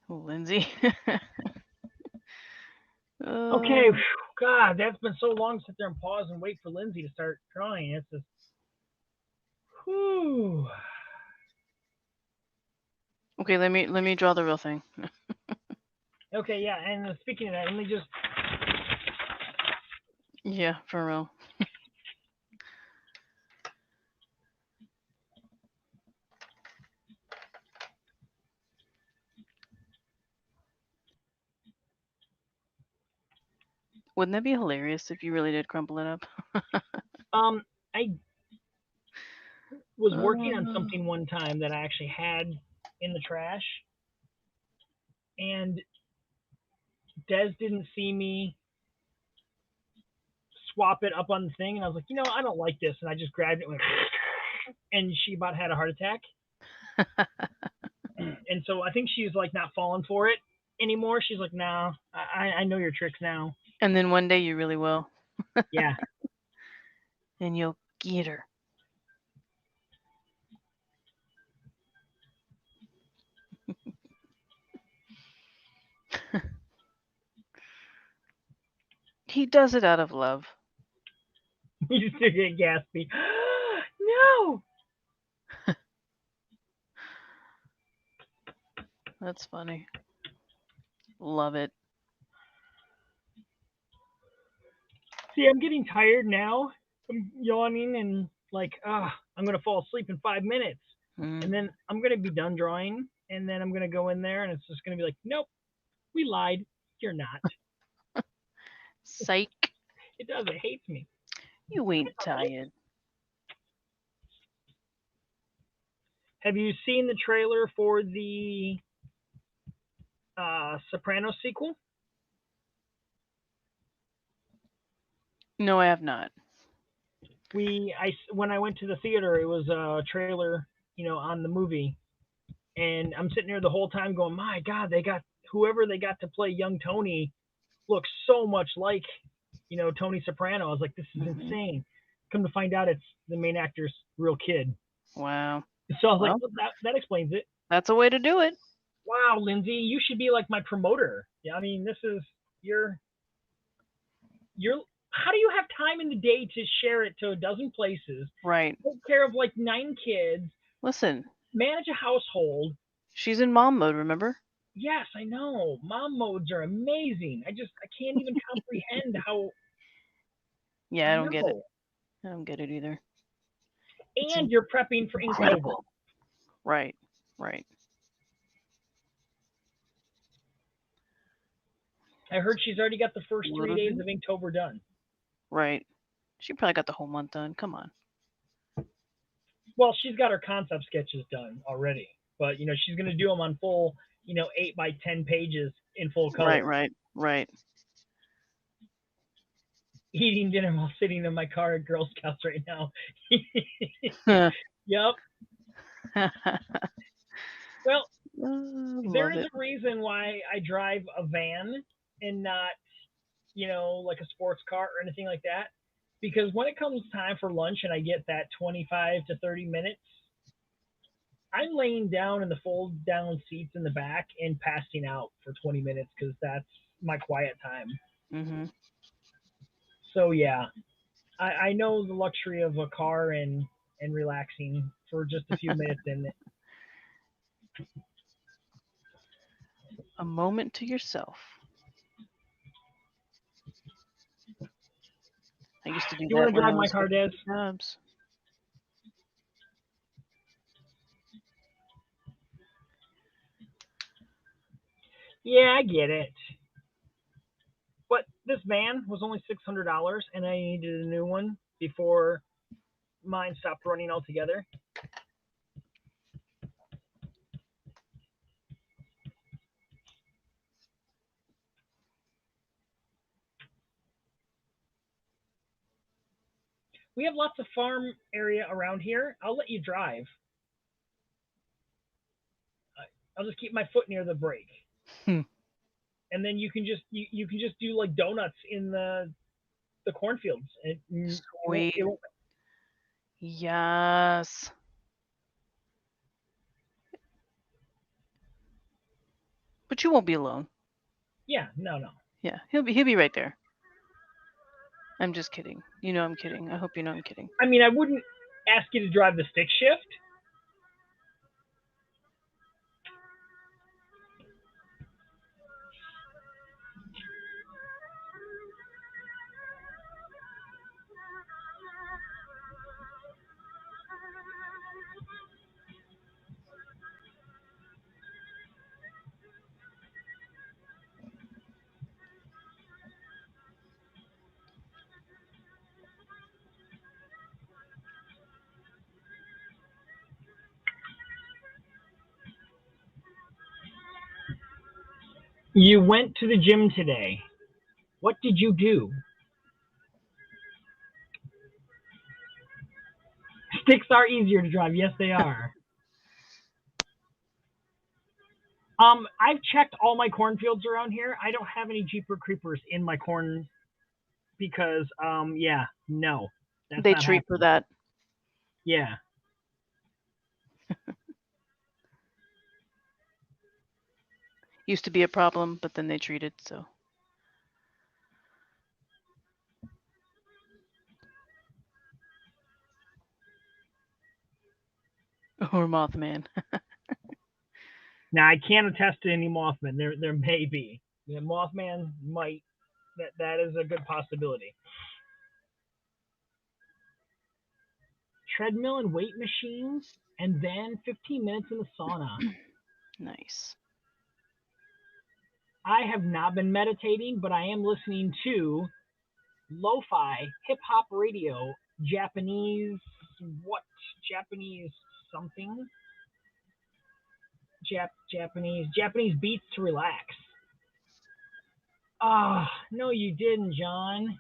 Lindsay. Okay. Uh, God, that's been so long to sit there and pause and wait for Lindsay to start drawing. It's just, whew. okay, let me draw the real thing. Okay, yeah. And speaking of that, let me just. Yeah, for real. Wouldn't that be hilarious if you really did crumple it up? I was working on Uh, something one time that I actually had in the trash, and Des didn't see me swap it up on the thing, and I was like, I don't like this, and I just grabbed it and went, and she about had a heart attack, and so I think she's like not falling for it anymore. She's like, no, I know your tricks now. and then one day you really will, Yeah. and you'll get her. He does it out of love. You just get gaspy. No. That's funny. Love it. See, I'm getting tired now. I'm yawning and like, I'm gonna fall asleep in 5 minutes, Mm. and then I'm gonna be done drawing, and then I'm gonna go in there, and it's just gonna be like, nope, we lied. You're not. Psych. It does. It hates me. You ain't tired. Have you seen the trailer for the Sopranos sequel? No, I have not. When I went to the theater, it was a trailer, on the movie, and I'm sitting there the whole time going, my God, they got whoever they got to play young Tony looks so much like, Tony Soprano. I was like, this is Mhm. insane. Come to find out, it's the main actor's real kid. Wow. So I was like, Well, well, that explains it. that's a way to do it. Wow, Lindsay, you should be like my promoter. Yeah, I mean, this is you're. How do you have time in the day to share it to a dozen places, Right. take care of like 9 kids, Listen, manage a household? she's in mom mode, remember? Yes, I know. Mom modes are amazing. I can't even comprehend how. Yeah, I don't get it. No. I don't get it either. It's And you're prepping for Inktober. incredible. Right. Right. I heard she's already got the first 3 days Literally. of Inktober done. Right. She probably got the whole month done. Come on. Well, she's got her concept sketches done already, but she's going to do them on full, 8 by 10 pages in full color. Right. Right. Right. Eating dinner while sitting in my car at Girl Scouts right now. Yep. Well, there Love is it. a reason why I drive a van and not, like a sports car or anything like that. Because when it comes time for lunch and I get that 25 to 30 minutes, I'm laying down in the fold down seats in the back and passing out for 20 minutes because that's my quiet time. Mm-hmm. So yeah, I know the luxury of a car and relaxing for just a few minutes in it. A moment to yourself. I used to do You that want to when I drive my was car, getting Des? jobs. Yeah, I get it. But this van was only $600, and I needed a new one before mine stopped running altogether. We have lots of farm area around here. I'll let you drive. I'll just keep my foot near the brake. Hmm. And then you can just do like donuts in the cornfields. Sweet. Yes. But you won't be alone. Yeah, no. Yeah, he'll be right there. I'm just kidding. You know I'm kidding. I hope you know I'm kidding. I mean, I wouldn't ask you to drive the stick shift. You went to the gym today. What did you do? Sticks are easier to drive. Yes, they are. I've checked all my cornfields around here. I don't have any Jeeper Creepers in my corn because, yeah, no, that's They not treat for happening. that. Yeah. Used to be a problem, but then they treated, so. Or Mothman. Now I can't attest to any Mothman. There may be. The Mothman might. That is a good possibility. Treadmill and weight machines, and then 15 minutes in the sauna. Nice. I have not been meditating, but I am listening to lo-fi hip hop radio, Japanese what? Japanese something? Japanese beats to relax. Ah, no, you didn't, John.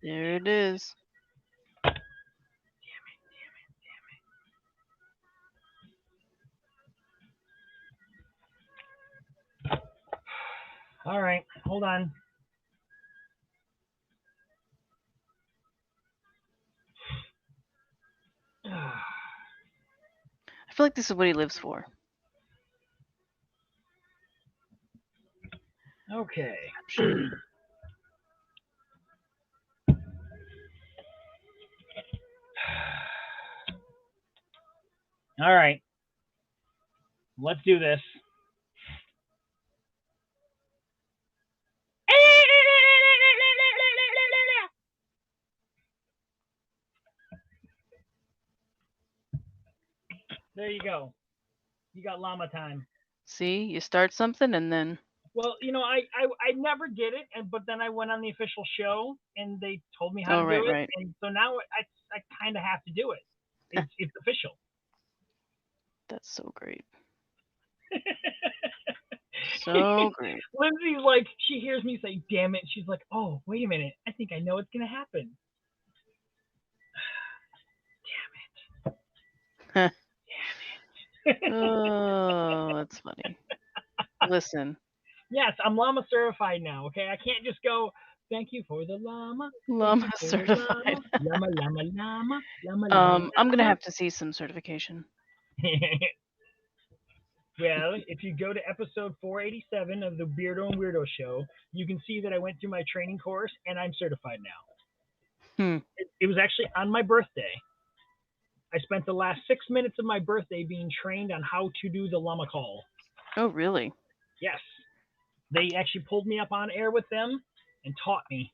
There it is. All right, hold on. I feel like this is what he lives for. Okay. All right. Let's do this. There you go. You got llama time. See, you start something and then. Well, I never did it, but then I went on the official show and they told me how to do it, Right. and so now I kind of have to do it. It's official. That's so great. So great. Lindsay's like, she hears me say, "Damn it!" She's like, "Oh, wait a minute, I think I know what's gonna happen." Damn it! Oh, that's funny. Listen. Yes, I'm llama certified now. Okay, I can't just go. Thank you for the llama. Llama certified. Llama. I'm gonna have to see some certification. Well, if you go to episode 487 of the Beardo and Weirdo Show, you can see that I went through my training course and I'm certified now. It was actually on my birthday. I spent the last 6 minutes of my birthday being trained on how to do the llama call. Oh, really? Yes. They actually pulled me up on air with them and taught me.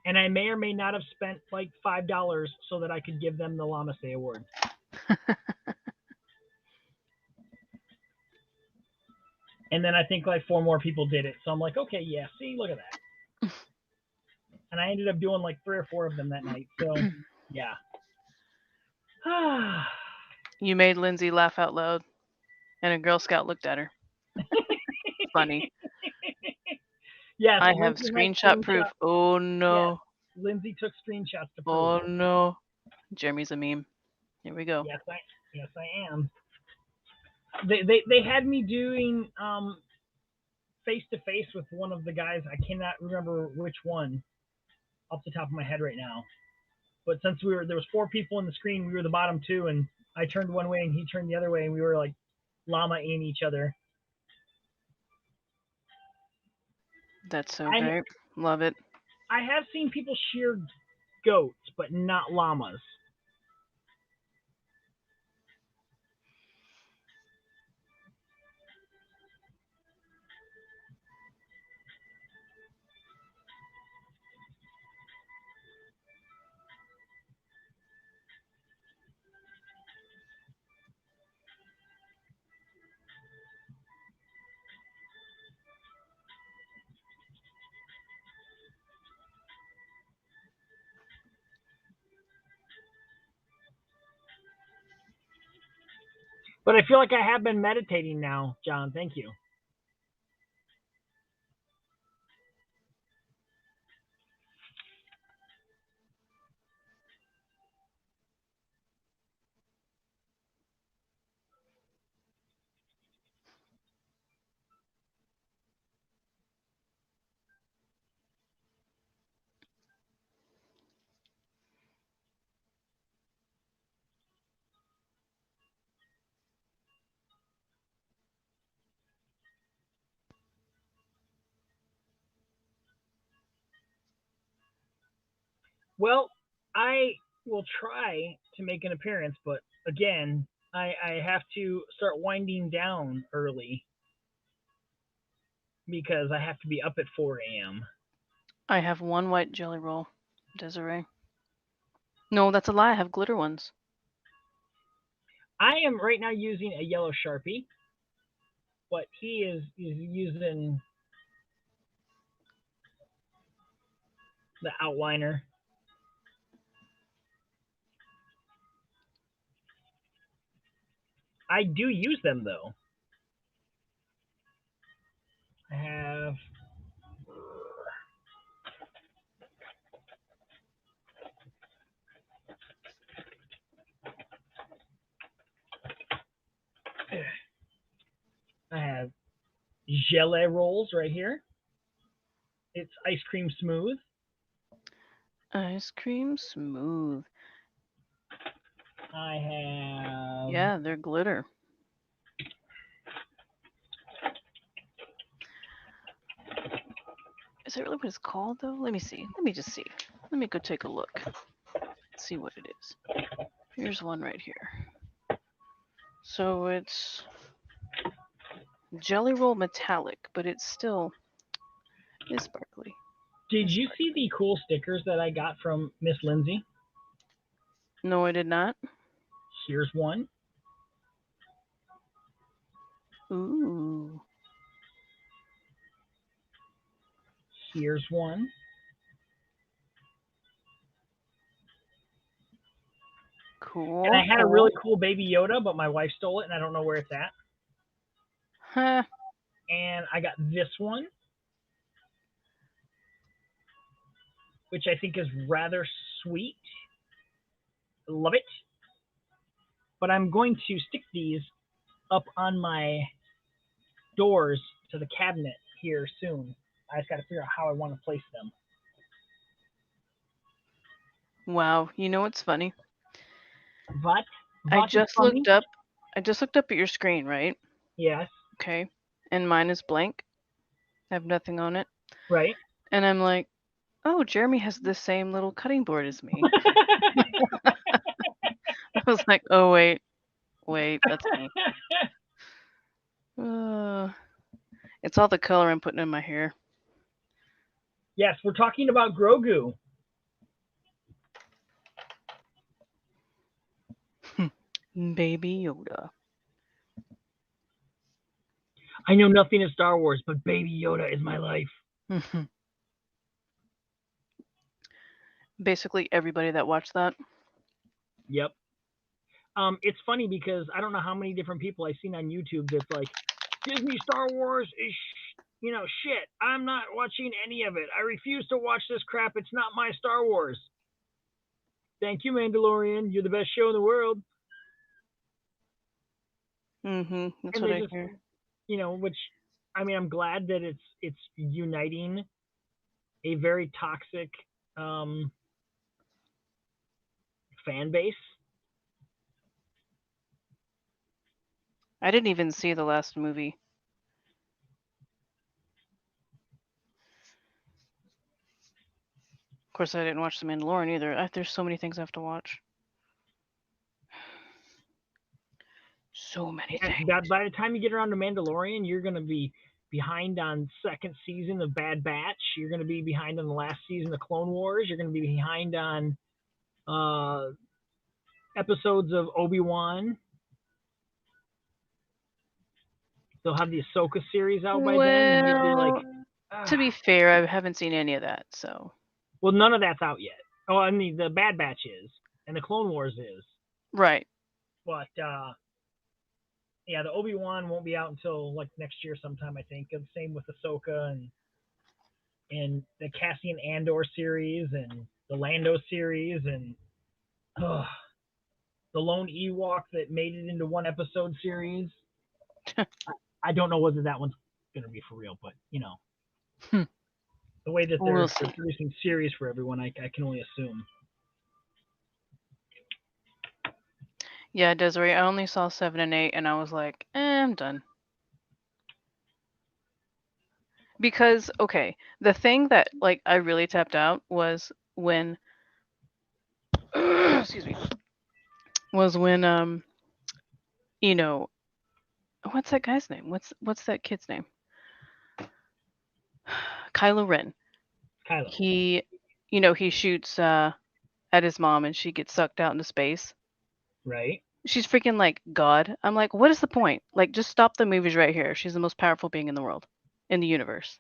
And I may or may not have spent like $5 so that I could give them the Llama Say Award. And then I think like 4 more people did it. So I'm like, okay, yeah, see, look at that. And I ended up doing like 3 or 4 of them that night. So, yeah. You made Lindsay laugh out loud, and a Girl Scout looked at her. Funny. Yes, I have screenshot proof. Oh, no. Yes, Lindsay took screenshots to prove. Oh, no. Jeremy's a meme. Here we go. Yes, I am. They had me doing face to face with one of the guys. I cannot remember which one off the top of my head right now. But since there was 4 people in the screen, we were the bottom 2, and I turned one way and he turned the other way, and we were like llama-ing each other. That's so great. Love it. I have seen people shear goats, but not llamas. But I feel like I have been meditating now, John. Thank you. Well, I will try to make an appearance, but again, I have to start winding down early because I have to be up at 4 a.m. I have 1 white jelly roll, Desiree. No, that's a lie. I have glitter ones. I am right now using a yellow Sharpie, but he is using the outliner. I do use them though. I have Gelée rolls right here. It's ice cream smooth. Ice cream smooth. I have. Yeah, they're glitter. Is that really what it's called, though? Let me see. Let me just see. Let me go take a look. See what it is. Here's one right here. So it's Jelly Roll Metallic, but it's still is sparkly. Did you see the cool stickers that I got from Miss Lindsay? No, I did not. Here's one. Ooh. Here's one. Cool. And I had a really cool Baby Yoda, but my wife stole it, and I don't know where it's at. Huh. And I got this one, which I think is rather sweet. Love it. But I'm going to stick these up on my doors to the cabinet here soon. I just got to figure out how I want to place them. Wow. You know what's funny? What? I just looked up at your screen, right? Yes. Okay. And mine is blank. I have nothing on it. Right. And I'm like, oh, Jeremy has the same little cutting board as me. I was like, oh, wait, that's me. It's all the color I'm putting in my hair. Yes, we're talking about Grogu. Baby Yoda. I know nothing of Star Wars, but Baby Yoda is my life. Basically, everybody that watched that. Yep. It's funny because I don't know how many different people I've seen on YouTube that's like, Disney Star Wars is, shit. I'm not watching any of it. I refuse to watch this crap. It's not my Star Wars. Thank you, Mandalorian. You're the best show in the world. That's what I hear. Which, I mean, I'm glad that it's uniting a very toxic fan base. I didn't even see the last movie. Of course, I didn't watch The Mandalorian either. There's so many things I have to watch. So many things. By the time you get around to Mandalorian, you're going to be behind on second season of Bad Batch. You're going to be behind on the last season of Clone Wars. You're going to be behind on episodes of Obi-Wan. They'll have the Ahsoka series out by then. And you'll be like, to be fair, I haven't seen any of that, so. Well, none of that's out yet. Oh, I mean, the Bad Batch is, and the Clone Wars is. Right. But, yeah, the Obi-Wan won't be out until, like, next year sometime, I think. And same with Ahsoka and the Cassian Andor series and the Lando series and the Lone Ewok that made it into one episode series. I don't know whether that one's going to be for real, but, the way that they're producing series for everyone, I can only assume. Yeah, Desiree, I only saw 7 and 8, and I was like, I'm done. Because, okay, the thing that, like, I really tapped out was when, excuse me, was when, what's that guy's name? What's that kid's name? Kylo Ren. Kylo. He shoots at his mom and she gets sucked out into space. Right. She's freaking like God. I'm like, what is the point? Like, just stop the movies right here. She's the most powerful being in the world, in the universe.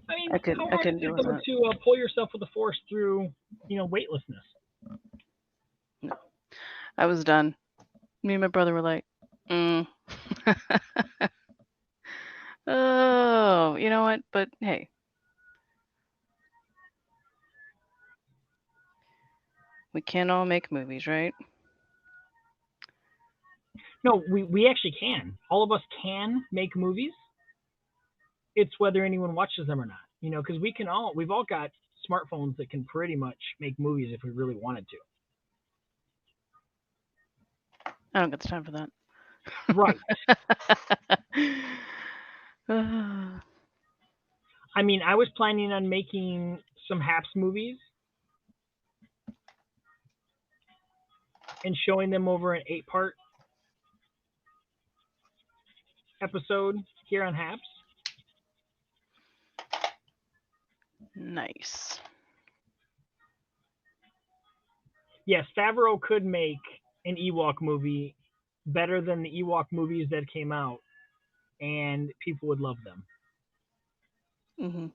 I mean, how hard is it to pull yourself with the Force through, weightlessness? No. I was done. Me and my brother were like, oh, you know what? But hey. We can't all make movies, right? No, we actually can. All of us can make movies. It's whether anyone watches them or not. Because we've all got smartphones that can pretty much make movies if we really wanted to. I don't got the time for that. Right. Uh, I mean, I was planning on making some Haps movies and showing them over an 8-part episode here on Haps. nice. Yes, Favreau could make an Ewok movie better than the Ewok movies that came out, and people would love them. Hmm.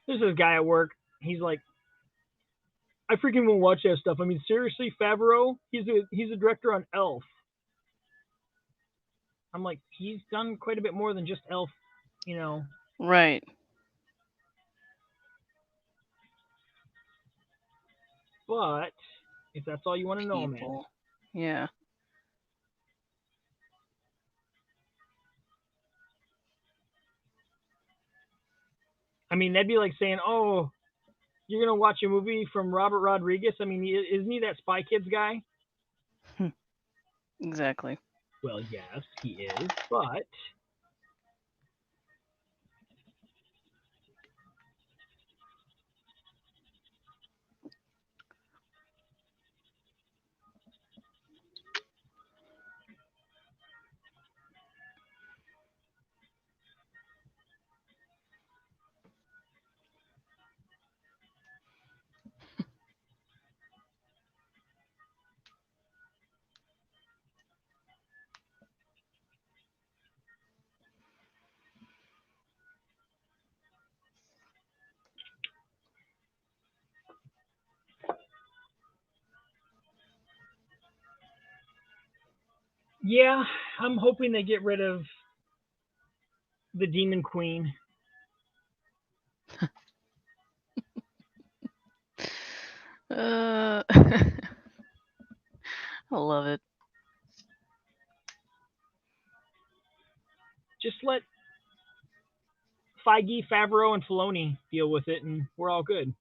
There's this guy at work. He's like, I freaking won't watch that stuff. I mean, seriously, Favreau? He's a director on Elf. I'm like, he's done quite a bit more than just Elf, you know. Right. But if that's all you want to know, man. People. Yeah. I mean, that'd be like saying, oh, you're going to watch a movie from Robert Rodriguez? I mean, isn't he that Spy Kids guy? Exactly. Well, yes, he is, but yeah, I'm hoping they get rid of the Demon Queen. I love it. Just let Feige, Favreau, and Filoni deal with it, and we're all good.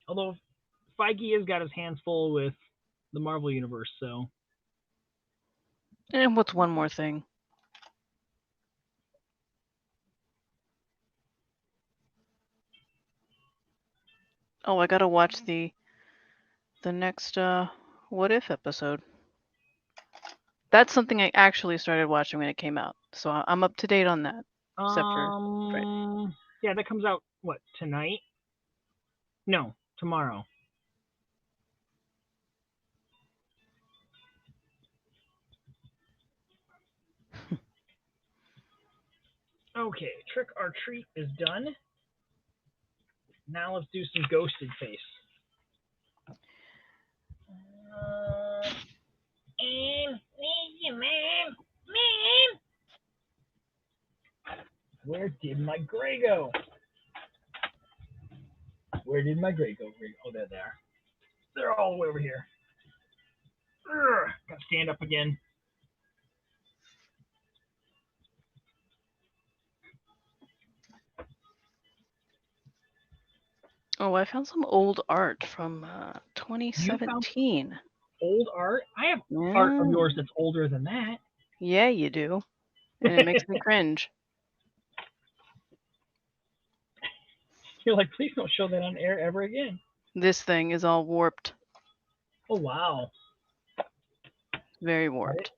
Although Feige has got his hands full with the Marvel Universe, so And what's one more thing? Oh, I gotta watch the next What If episode. That's something I actually started watching when it came out, so I'm up to date on that. Except for Friday. Yeah, that comes out what, tonight? No, tomorrow. Okay, Trick or Treat is done. Now let's do some Ghosted Face. Where did my gray go? Where did my gray go? Oh, they're there. They're all the way over here. Gotta stand up again. Oh, I found some old art from 2017. Old art? I have art of yours that's older than that. Yeah, you do. And it makes me cringe. You're like, please don't show that on air ever again. This thing is all warped. Oh, wow. Very warped.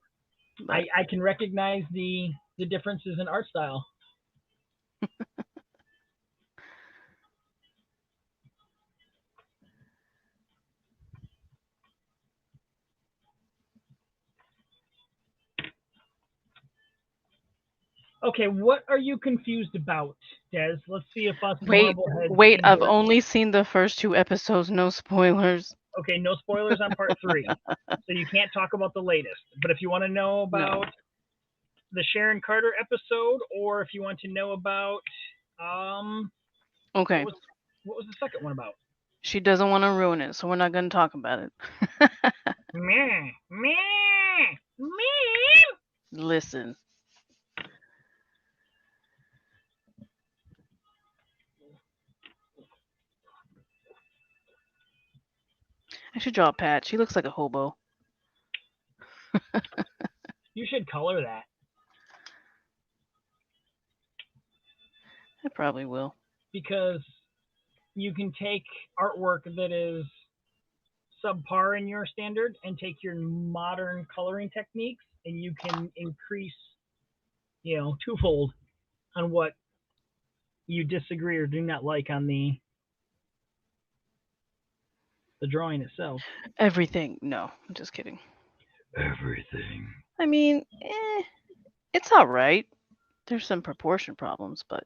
I can recognize the differences in art style. Okay, what are you confused about, Des? Let's see if us Marbleheads Wait, can I've get- only seen the first 2 episodes, no spoilers. Okay, no spoilers on part 3. So you can't talk about the latest. But if you want to know about the Sharon Carter episode, or if you want to know about Okay. what was the second one about? She doesn't want to ruin it, so we're not going to talk about it. Meh, meh, meh. Listen. I should draw Pat. She looks like a hobo. You should color that. I probably will. Because you can take artwork that is subpar in your standard and take your modern coloring techniques and you can increase, twofold on what you disagree or do not like on the drawing itself. Everything. No, I'm just kidding. Everything. I mean, it's all right. There's some proportion problems, but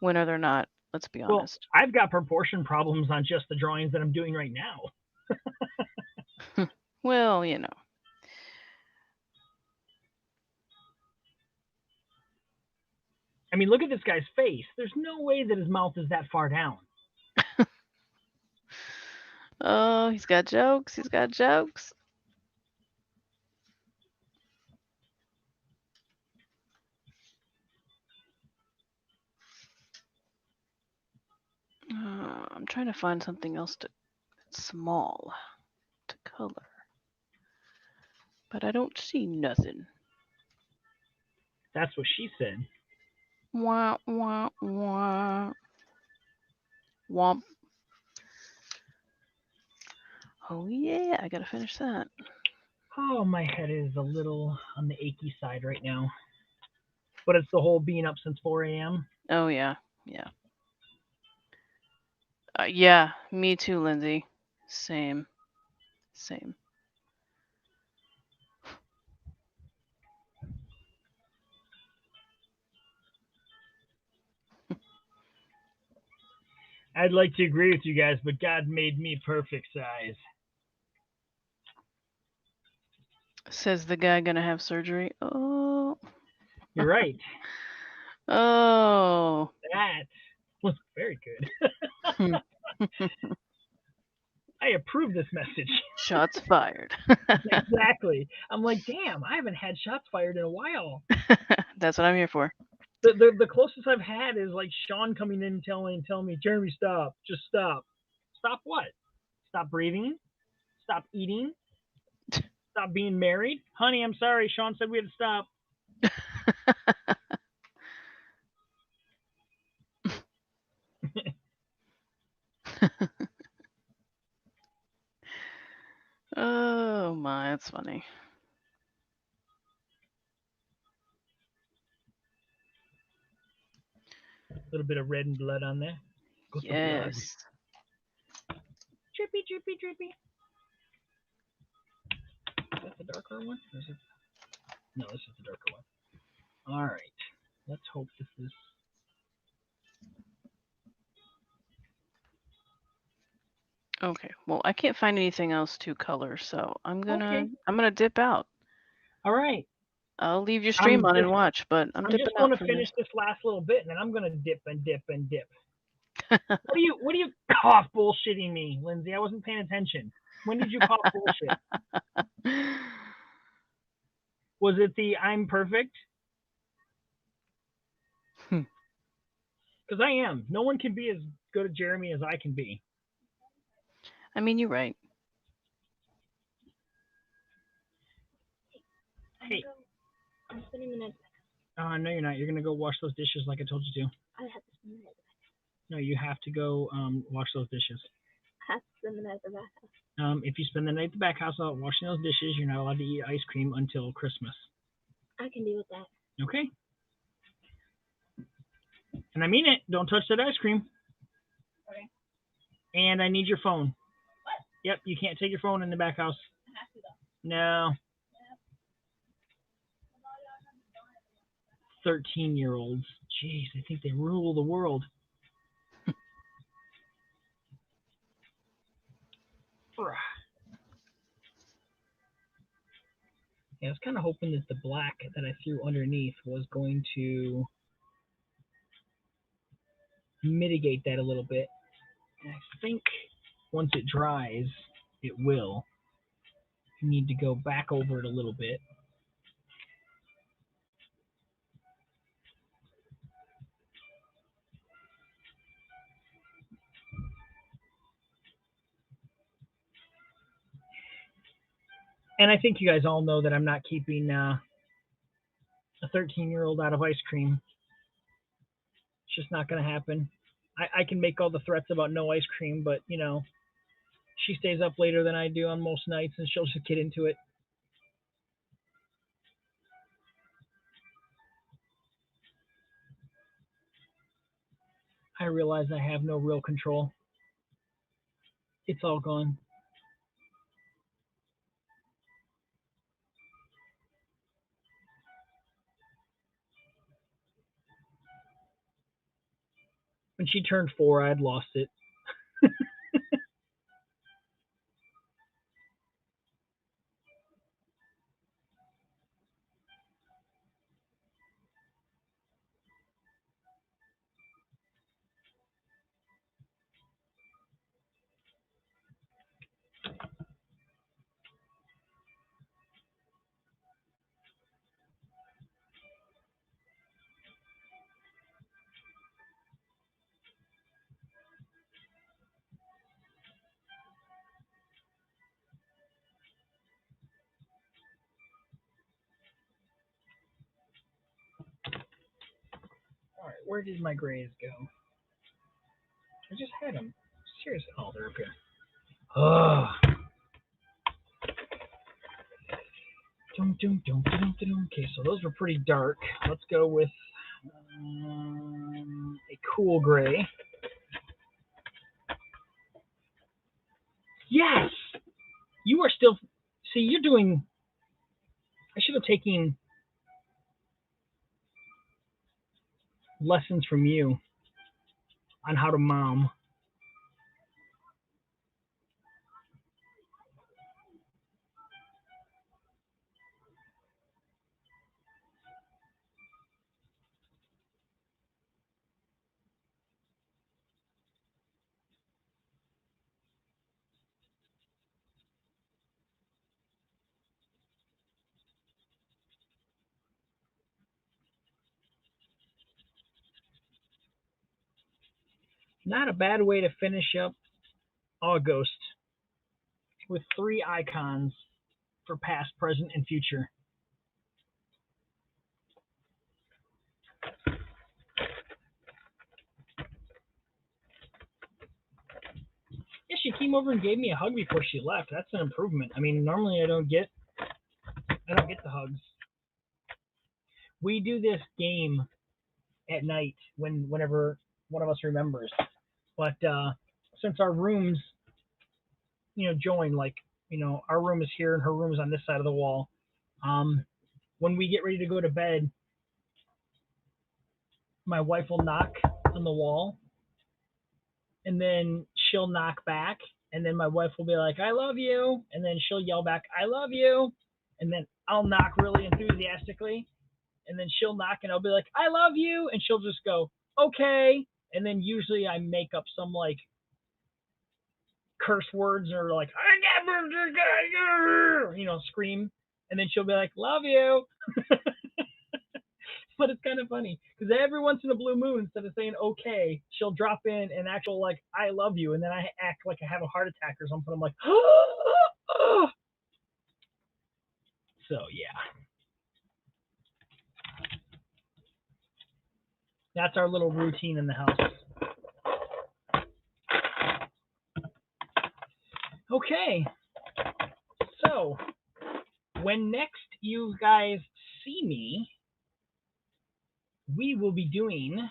when are there not? Let's be honest. Well, I've got proportion problems on just the drawings that I'm doing right now. Well, I mean, look at this guy's face. There's no way that his mouth is that far down. Oh, he's got jokes. He's got jokes. I'm trying to find something else small to color, but I don't see nothing. That's what she said. Wah, wah, wah. Womp. Oh, yeah, I gotta finish that. Oh, my head is a little on the achy side right now. But it's the whole being up since 4 a.m. Oh, yeah, yeah. Yeah, me too, Lindsay. Same. I'd like to agree with you guys, but God made me perfect size. Says the guy gonna have surgery. Oh. You're right. Oh. That was very good. I approve this message. Shots fired. Exactly. I'm like, damn, I haven't had shots fired in a while. That's what I'm here for. The closest I've had is like Sean coming in and telling me, Jeremy, stop. Just stop. Stop what? Stop breathing? Stop eating? Stop being married? Honey, I'm sorry. Sean said we had to stop. Oh my, that's funny. A little bit of red and blood on there. Got Yes. The blood. Drippy, drippy, drippy. Is that the darker one? Or is it... No, this is the darker one. All right. Let's hope this is... Okay. Well, I can't find anything else to color, so I'm gonna dip out. All right. I'll leave your stream on and watch, but I'm dipping out. I just want to finish this last little bit, and then I'm gonna dip and dip and dip. What are you cough bullshitting me, Lindsay? I wasn't paying attention. When did you cough bullshit? Was it the I'm perfect? Because I am. No one can be as good at Jeremy as I can be. I mean, you're right. Hey. I'm spending the night. No, you're not. You're gonna go wash those dishes like I told you to. I have to spend the night. No, you have to go wash those dishes. I have to spend the night at the back house. If you spend the night at the back house without washing those dishes, you're not allowed to eat ice cream until Christmas. I can deal with that. Okay. And I mean it. Don't touch that ice cream. Okay. And I need your phone. What? Yep, you can't take your phone in the back house. I have to though. No. 13-year-olds. Jeez, I think they rule the world. Yeah, I was kind of hoping that the black that I threw underneath was going to mitigate that a little bit. And I think once it dries, it will. You need to go back over it a little bit. And I think you guys all know that I'm not keeping a 13-year-old out of ice cream. It's just not going to happen. I can make all the threats about no ice cream, but, you know, she stays up later than I do on most nights, and she'll just get into it. I realize I have no real control. It's all gone. When she turned 4, I'd lost it. All right, where did my grays go? I just had them. Seriously. Oh, they're up here. Ugh. Okay, so those were pretty dark. Let's go with a cool gray. Yes! You are still... See, you're doing... I should have taken lessons from you on how to mom. Not a bad way to finish up August with 3 icons for past, present, and future. Yeah, she came over and gave me a hug before she left. That's an improvement. I mean, normally I don't get the hugs. We do this game at night whenever one of us remembers. But since our rooms, join, like, our room is here and her room is on this side of the wall. When we get ready to go to bed, my wife will knock on the wall, and then she'll knock back, and then my wife will be like, "I love you," and then she'll yell back, "I love you," and then I'll knock really enthusiastically, and then she'll knock and I'll be like, "I love you," and she'll just go, "Okay," and then usually I make up some like curse words or like scream, and then she'll be like, "Love you." But it's kind of funny because every once in a blue moon, instead of saying "okay," she'll drop in an actual like "I love you," and then I act like I have a heart attack or something. I'm like, so yeah, that's our little routine in the house. Okay, so when next you guys see me, we will be doing,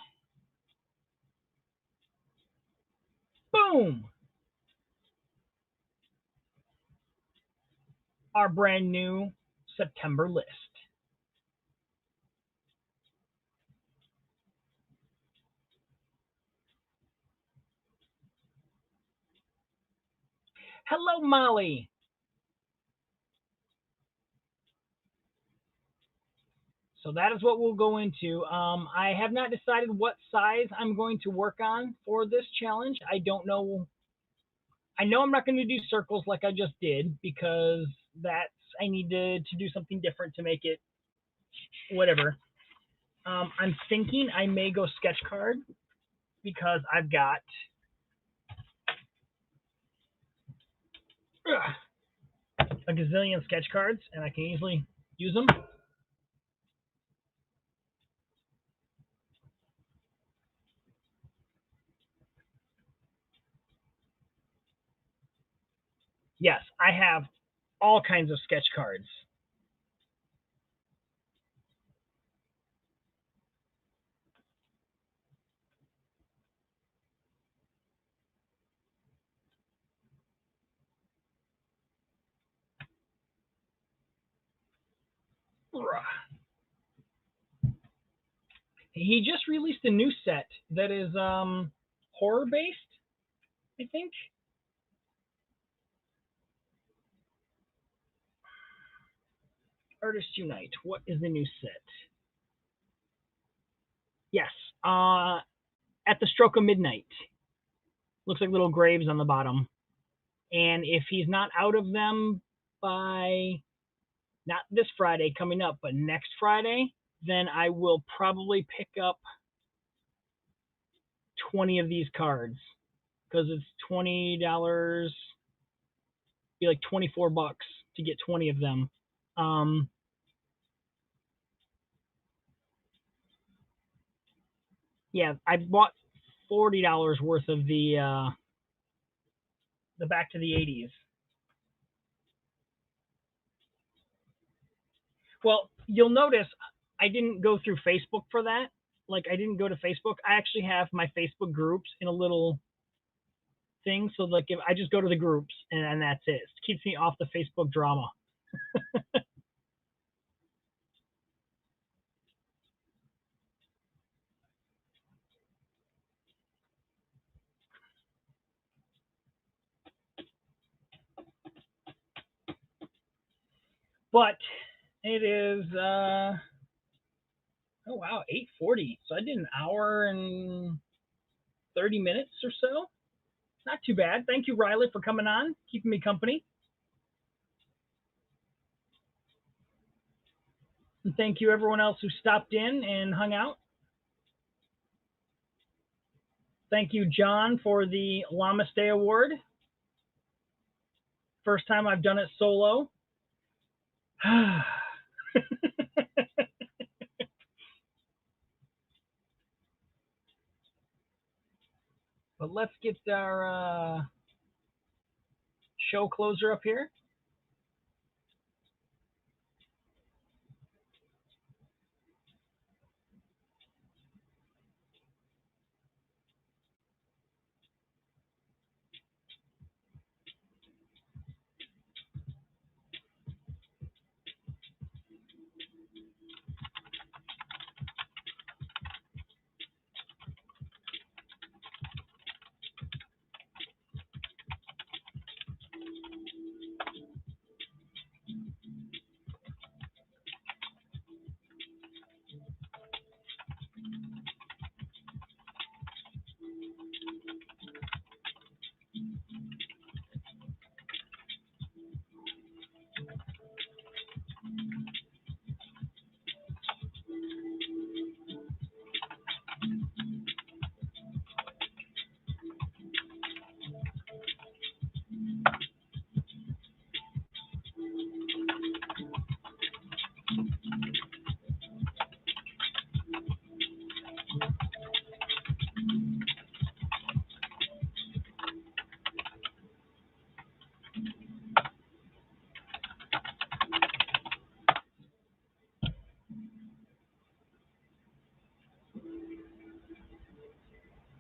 boom, our brand new September list. Hello, Molly. So that is what we'll go into. I have not decided what size I'm going to work on for this challenge. I don't know. I know I'm not going to do circles like I just did because I need to do something different to make it whatever. I'm thinking I may go sketch card because I've got a gazillion sketch cards and I can easily use them. Yes, I have all kinds of sketch cards. He just released a new set that is horror based, I think. Artists Unite. What is the new set? Yes. At the Stroke of Midnight. Looks like little graves on the bottom. And if he's not out of them by not this Friday coming up, but next Friday, then I will probably pick up 20 of these cards because it's $20, be like $24 to get 20 of them. Yeah, I bought $40 worth of the Back to the 80s. Well, you'll notice I didn't go through Facebook for that. Like, I didn't go to Facebook. I actually have my Facebook groups in a little thing. So, like, if I just go to the groups and that's it. It keeps me off the Facebook drama. But it is, oh wow, 8:40. So I did an hour and 30 minutes or so. Not too bad. Thank you, Riley, for coming on, keeping me company. And thank you, everyone else who stopped in and hung out. Thank you, John, for the Llamas Day Award. First time I've done it solo. But let's get our show closer up here.